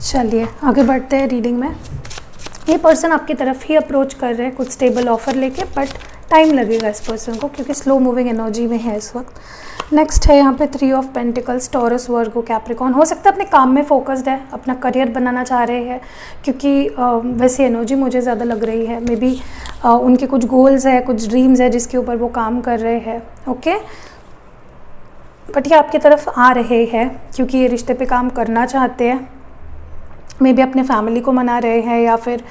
चलिए आगे बढ़ते हैं रीडिंग में। ये पर्सन आपकी तरफ ही अप्रोच कर रहे हैं कुछ स्टेबल ऑफर लेके, बट टाइम लगेगा इस पर्सन को क्योंकि स्लो मूविंग एनर्जी में है इस वक्त। नेक्स्ट है यहाँ पे 3 of pentacles, Taurus, Virgo, Capricorn. हो सकता है अपने काम में फोकस्ड है, अपना करियर बनाना चाह रहे हैं, क्योंकि वैसी एनर्जी मुझे ज़्यादा लग रही है। मे बी उनके कुछ गोल्स है, कुछ ड्रीम्स है जिसके ऊपर वो काम कर रहे हैं। ओके, बट ये आपकी तरफ आ रहे हैं क्योंकि ये रिश्ते पे काम करना चाहते हैं। मे बी अपने फैमिली को मना रहे हैं, या फिर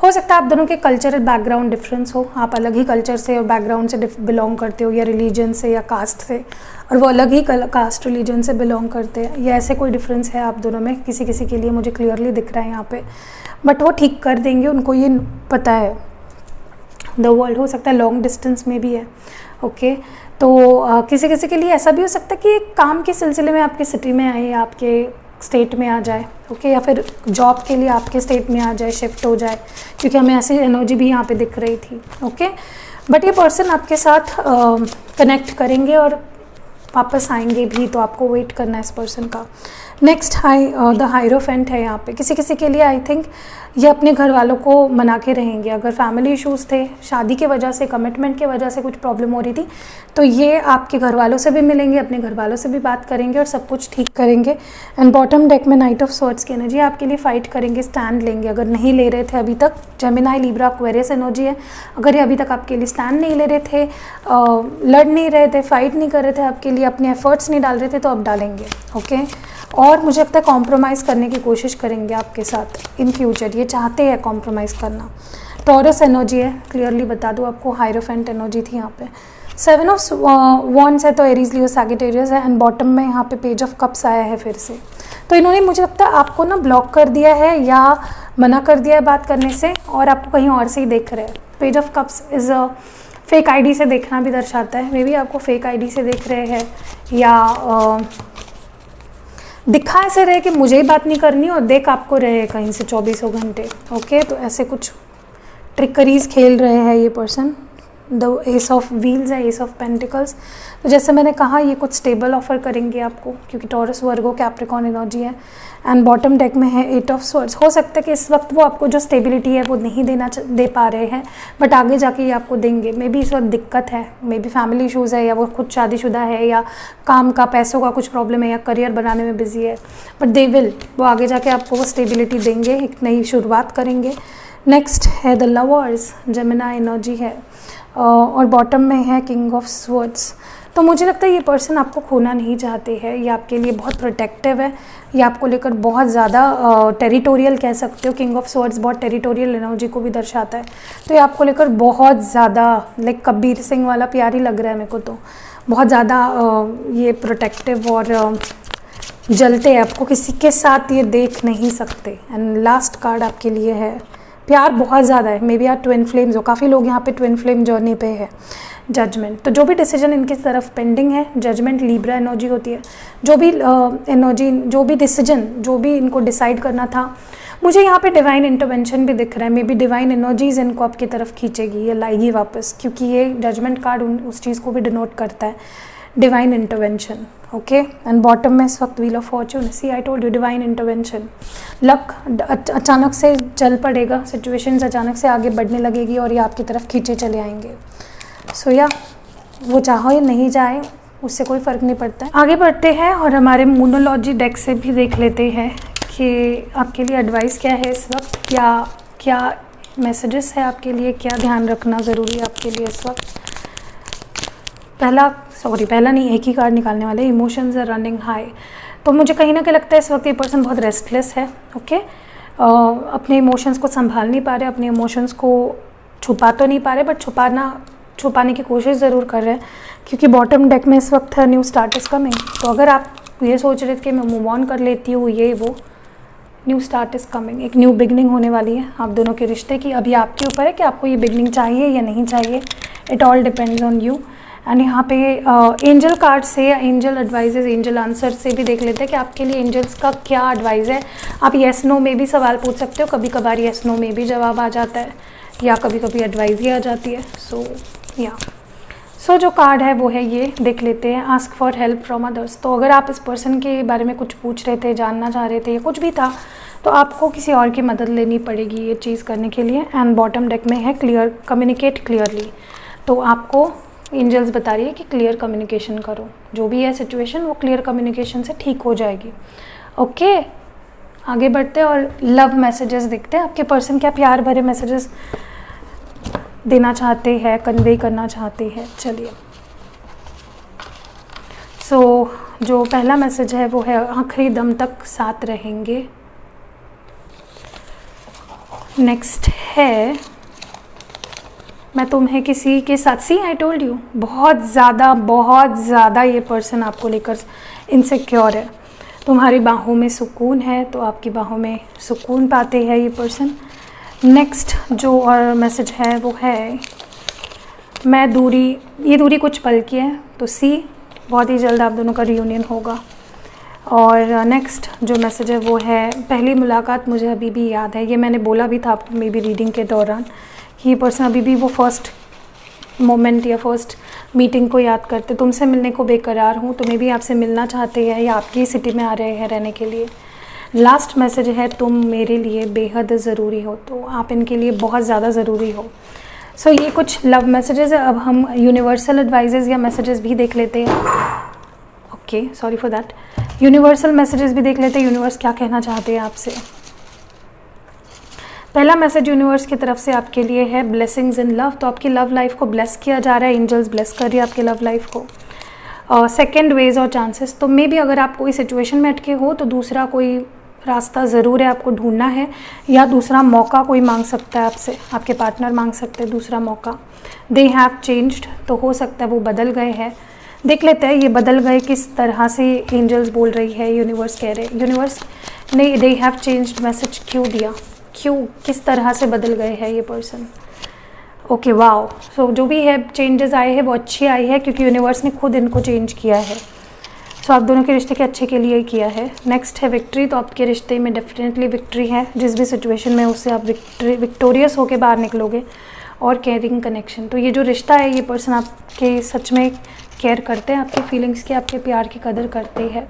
हो सकता है आप दोनों के कल्चरल बैकग्राउंड डिफरेंस हो, आप अलग ही कल्चर से और बैकग्राउंड से बिलोंग करते हो, या रिलीजन से या कास्ट से, और वो अलग ही कास्ट रिलीजन से बिलोंग करते हैं, या ऐसे कोई डिफरेंस है आप दोनों में। किसी किसी के लिए मुझे क्लियरली दिख रहा है यहाँ पे, बट वो ठीक कर देंगे, उनको ये पता है। द वर्ल्ड हो सकता है लॉन्ग डिस्टेंस में भी है। ओके, तो किसी किसी के लिए ऐसा भी हो सकता है कि काम के सिलसिले में आपके सिटी में आए, आपके स्टेट में आ जाए। ओके, या फिर जॉब के लिए आपके स्टेट में आ जाए, शिफ्ट हो जाए, क्योंकि हमें ऐसी एनर्जी भी यहाँ पे दिख रही थी। ओके, बट ये पर्सन आपके साथ कनेक्ट करेंगे और वापस आएंगे भी, तो आपको वेट करना है इस पर्सन का। नेक्स्ट द हायरोफेंट है यहाँ पे। किसी किसी के लिए आई थिंक ये अपने घर वालों को मना के रहेंगे। अगर फैमिली इश्यूज़ थे, शादी के वजह से, कमिटमेंट के वजह से कुछ प्रॉब्लम हो रही थी, तो ये आपके घर वालों से भी मिलेंगे, अपने घर वालों से भी बात करेंगे और सब कुछ ठीक करेंगे। एंड बॉटम डेक में नाइट ऑफ स्वॉर्ड्स की एनर्जी आपके लिए फाइट करेंगे, स्टैंड लेंगे। अगर नहीं ले रहे थे अभी तक, जेमिनाई, लिब्रा, एक्वेरियस एनर्जी है, अगर ये अभी तक आपके लिए स्टैंड नहीं ले रहे थे, लड़ नहीं रहे थे, फाइट नहीं कर रहे थे आपके लिए, अपने एफर्ट्स नहीं डाल रहे थे, तो अब डालेंगे। ओके, और मुझे लगता है कॉम्प्रोमाइज़ करने की कोशिश करेंगे आपके साथ इन फ्यूचर, ये चाहते हैं कॉम्प्रोमाइज़ करना। टॉरस एनर्जी है, क्लियरली बता दूँ आपको, हायरोफेंट एनर्जी थी यहाँ पे। 7 ऑफ वॉन्ड्स है, तो एरीज, लियो, सैजिटेरियस है। एंड बॉटम में यहाँ पे पेज ऑफ कप्स आया है फिर से। तो इन्होंने मुझे लगता है आपको ना ब्लॉक कर दिया है या मना कर दिया है बात करने से, और आपको कहीं और से ही देख रहे हैं। Page of cups is fake ID से देखना भी दर्शाता है, मे बी आपको फेक आईडी से देख रहे हैं, या दिखा ऐसे रहे कि मुझे ही बात नहीं करनी और देख आपको रहे कहीं से 24 घंटे। ओके, तो ऐसे कुछ ट्रिकरीज खेल रहे हैं ये person. The S of wheels है, एस ऑफ पेंटिकल्स। तो जैसे मैंने कहा ये कुछ स्टेबल ऑफर करेंगे आपको, क्योंकि टॉरस वर्गो कैप्रिकॉर्न एनर्जी है। एंड बॉटम डेक में है 8 ऑफ स्वर्ड्स। हो सकता है कि इस वक्त वो आपको जो स्टेबिलिटी है वो नहीं दे पा रहे हैं, बट आगे जाके ये आपको देंगे। मे बी इस वक्त दिक्कत है, मे बी फैमिली इशूज़ है, या वो खुद शादीशुदा है, या काम का पैसों का कुछ प्रॉब्लम है, या करियर बनाने में बिजी है, बट दे विल, वो आगे जाके आपको वो स्टेबिलिटी देंगे, एक नई शुरुआत करेंगे। नेक्स्ट है द लवर्स, जेमिनी एनर्जी है, और बॉटम में है किंग ऑफ स्वर्ड्स। तो मुझे लगता है ये पर्सन आपको खोना नहीं चाहते हैं, ये आपके लिए बहुत प्रोटेक्टिव है, ये आपको लेकर बहुत ज़्यादा टेरिटोरियल कह सकते हो। किंग ऑफ स्वर्ड्स बहुत टेरिटोरियल एनर्जी को भी दर्शाता है, तो ये आपको लेकर बहुत ज़्यादा लाइक कबीर सिंह वाला प्यार ही लग रहा है मेरे को। तो बहुत ज़्यादा ये प्रोटेक्टिव और जलते हैं, आपको किसी के साथ ये देख नहीं सकते। एंड लास्ट कार्ड आपके लिए है प्यार बहुत ज़्यादा है, मे बी आप ट्विन फ्लेम्स हो, काफ़ी लोग यहाँ पे ट्विन फ्लेम जर्नी पे है। जजमेंट, तो जो भी डिसीजन इनकी तरफ पेंडिंग है, जजमेंट लीब्रा एनर्जी होती है, जो भी एनर्जी, जो भी डिसीजन, जो भी इनको डिसाइड करना था, मुझे यहाँ पे डिवाइन इंटरवेंशन भी दिख रहा है। मे बी डिवाइन एनर्जीज इनको आपकी तरफ खींचेगी या लाएगी वापस, क्योंकि ये जजमेंट कार्ड उस चीज़ को भी डिनोट करता है, divine intervention. Okay, and bottom में इस वक्त wheel of fortune. See I told you, divine intervention. Luck अचानक से चल पड़ेगा, सिचुएशंस अचानक से आगे बढ़ने लगेगी और ये आपकी तरफ खींचे चले आएंगे। सो या वो चाहो या नहीं चाहे उससे कोई फ़र्क नहीं पड़ता है। आगे बढ़ते हैं और हमारे मूनोलॉजी डेक से भी देख लेते हैं कि आपके लिए एडवाइस क्या है इस वक्त, क्या मैसेजेस है आपके लिए, क्या ध्यान रखना ज़रूरी है आपके लिए इस वक्त। पहला नहीं, एक ही कार्ड निकालने वाले, इमोशंस आर रनिंग हाई। तो मुझे कहीं ना कहीं लगता है इस वक्त ये पर्सन बहुत रेस्टलेस है। ओके, अपने इमोशंस को संभाल नहीं पा रहे, अपने इमोशंस को छुपा तो नहीं पा रहे, बट छुपाने की कोशिश ज़रूर कर रहे हैं, क्योंकि बॉटम डेक में इस वक्त है न्यू स्टार्ट इज कमिंग। तो अगर आप ये सोच रहे थे कि मैं मूव ऑन कर लेती हूँ, ये वो, न्यू स्टार्ट इज़ कमिंग, एक न्यू बिगनिंग होने वाली है आप दोनों के रिश्ते की। अभी आपके ऊपर है कि आपको ये बिगनिंग चाहिए या नहीं चाहिए, it all depends on you. And यहाँ पे एंजल कार्ड से या एंजल एडवाइजेज, एंजल आंसर से भी देख लेते हैं कि आपके लिए एंजल्स का क्या एडवाइस है। आप येस नो में भी सवाल पूछ सकते हो, कभी कभार येस नो में भी जवाब आ जाता है, या कभी कभी एडवाइस ही आ जाती है। सो जो कार्ड है वो है ये, देख लेते हैं, ask for help from others. तो अगर आप इस पर्सन के बारे में कुछ पूछ रहे थे, जानना चाह रहे थे या कुछ भी था, तो आपको किसी और की मदद लेनी पड़ेगी ये चीज़ करने के लिए। एंड बॉटम डेक में है क्लियर, कम्युनिकेट क्लियरली। तो आपको एंजल्स बता रही है कि क्लियर कम्युनिकेशन करो, जो भी है सिचुएशन वो क्लियर कम्युनिकेशन से ठीक हो जाएगी। ओके, आगे बढ़ते हैं और लव मैसेजेस देखते हैं। आपके पर्सन क्या प्यार भरे मैसेजेस देना चाहते हैं, कन्वे करना चाहते हैं। चलिए, सो जो पहला मैसेज है वो है आखिरी दम तक साथ रहेंगे। नेक्स्ट है मैं तुम्हें किसी के साथ, सी आई टोल्ड यू, बहुत ज़्यादा ये पर्सन आपको लेकर इनसिक्योर है। तुम्हारी बाहों में सुकून है, तो आपकी बाहों में सुकून पाते हैं ये पर्सन। नेक्स्ट जो और मैसेज है वो है ये दूरी कुछ पल की है, तो सी बहुत ही जल्द आप दोनों का रियूनियन होगा। और नेक्स्ट जो मैसेज है वो है पहली मुलाकात मुझे अभी भी याद है। ये मैंने बोला भी था आपको मे बी रीडिंग के दौरान कि ये पर्सन अभी भी वो फर्स्ट मोमेंट या फर्स्ट मीटिंग को याद करते, तुमसे मिलने को बेकरार हूँ, तुम्हें भी आपसे मिलना चाहते हैं या आपकी सिटी में आ रहे हैं रहने के लिए। लास्ट मैसेज है तुम मेरे लिए बेहद ज़रूरी हो, तो आप इनके लिए बहुत ज़्यादा ज़रूरी हो। सो ये कुछ लव मैसेजेस है। अब हम यूनिवर्सल एडवाइजेज या मैसेजेस भी देख लेते हैं। Okay, sorry for that. Universal messages भी देख लेते हैं, यूनिवर्स क्या कहना चाहते हैं आपसे। पहला मैसेज यूनिवर्स की तरफ से आपके लिए है ब्लेसिंग्स इन लव। तो आपकी लव लाइफ को ब्लेस किया जा रहा है, एंजल्स ब्लेस कर रही है आपकी लव लाइफ को। सेकंड वेज और चांसेस, तो मे बी अगर आप कोई सिचुएशन में अटके हो तो दूसरा कोई रास्ता ज़रूर है आपको ढूंढना है, या दूसरा मौका कोई मांग सकता है आपसे, आपके पार्टनर मांग सकते हैं दूसरा मौका। दे हैव चेंज्ड, तो हो सकता है वो बदल गए हैं। देख लेते हैं ये बदल गए किस तरह से, एंजल्स बोल रही है, यूनिवर्स कह रहे, यूनिवर्स ने दे हैव चेंज्ड मैसेज क्यों दिया, क्यों किस तरह से बदल गए हैं ये पर्सन। ओके वाओ, सो जो भी है चेंजेस आए हैं वो अच्छी आई है, क्योंकि यूनिवर्स ने खुद इनको चेंज किया है। सो आप दोनों के रिश्ते के अच्छे के लिए ही किया है। नेक्स्ट है विक्ट्री। तो आपके रिश्ते में डेफिनेटली विक्ट्री है, जिस भी सिचुएशन में उससे आप विक्टोरियस होकर बाहर निकलोगे। और केयरिंग कनेक्शन, तो ये जो रिश्ता है ये पर्सन आपके सच में केयर करते हैं, आपके फीलिंग्स की, आपके प्यार की कदर करते हैं।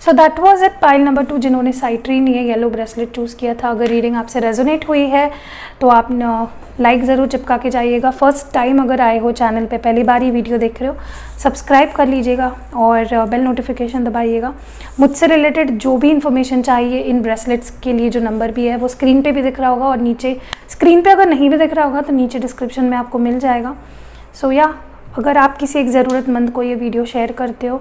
So that was it. Pile number 2 जिन्होंने साइट्रीन या येलो ब्रेसलेट चूज़ किया था। अगर रीडिंग आपसे रेजोनेट हुई है तो आप लाइक ज़रूर चिपका के जाइएगा। फर्स्ट टाइम अगर आए हो चैनल पे, पहली बार ही वीडियो देख रहे हो, सब्सक्राइब कर लीजिएगा और बेल नोटिफिकेशन दबाइएगा। मुझसे रिलेटेड जो भी इन्फॉर्मेशन चाहिए इन ब्रेसलेट्स के लिए जो नंबर भी है वो स्क्रीन पे भी दिख रहा होगा, और नीचे स्क्रीन पे अगर नहीं भी दिख रहा होगा तो नीचे डिस्क्रिप्शन में आपको मिल जाएगा। सो या अगर आप किसी एक ज़रूरतमंद को ये वीडियो शेयर करते हो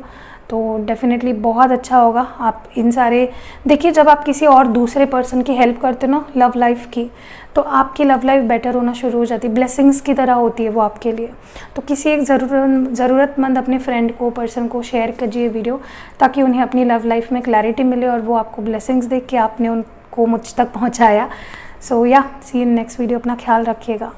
तो डेफिनेटली बहुत अच्छा होगा। आप इन सारे देखिए, जब आप किसी और दूसरे पर्सन की हेल्प करते हो ना लव लाइफ की, तो आपकी लव लाइफ बेटर होना शुरू हो जाती है, ब्लेसिंग्स की तरह होती है वो आपके लिए। तो किसी एक ज़रूरतमंद अपने फ्रेंड को, पर्सन को शेयर कीजिए वीडियो, ताकि उन्हें अपनी लव लाइफ में क्लैरिटी मिले और वो आपको ब्लेसिंग्स देख के आपने उनको मुझ तक पहुँचाया। सो या सी इन नेक्स्ट वीडियो। अपना ख्याल रखिएगा।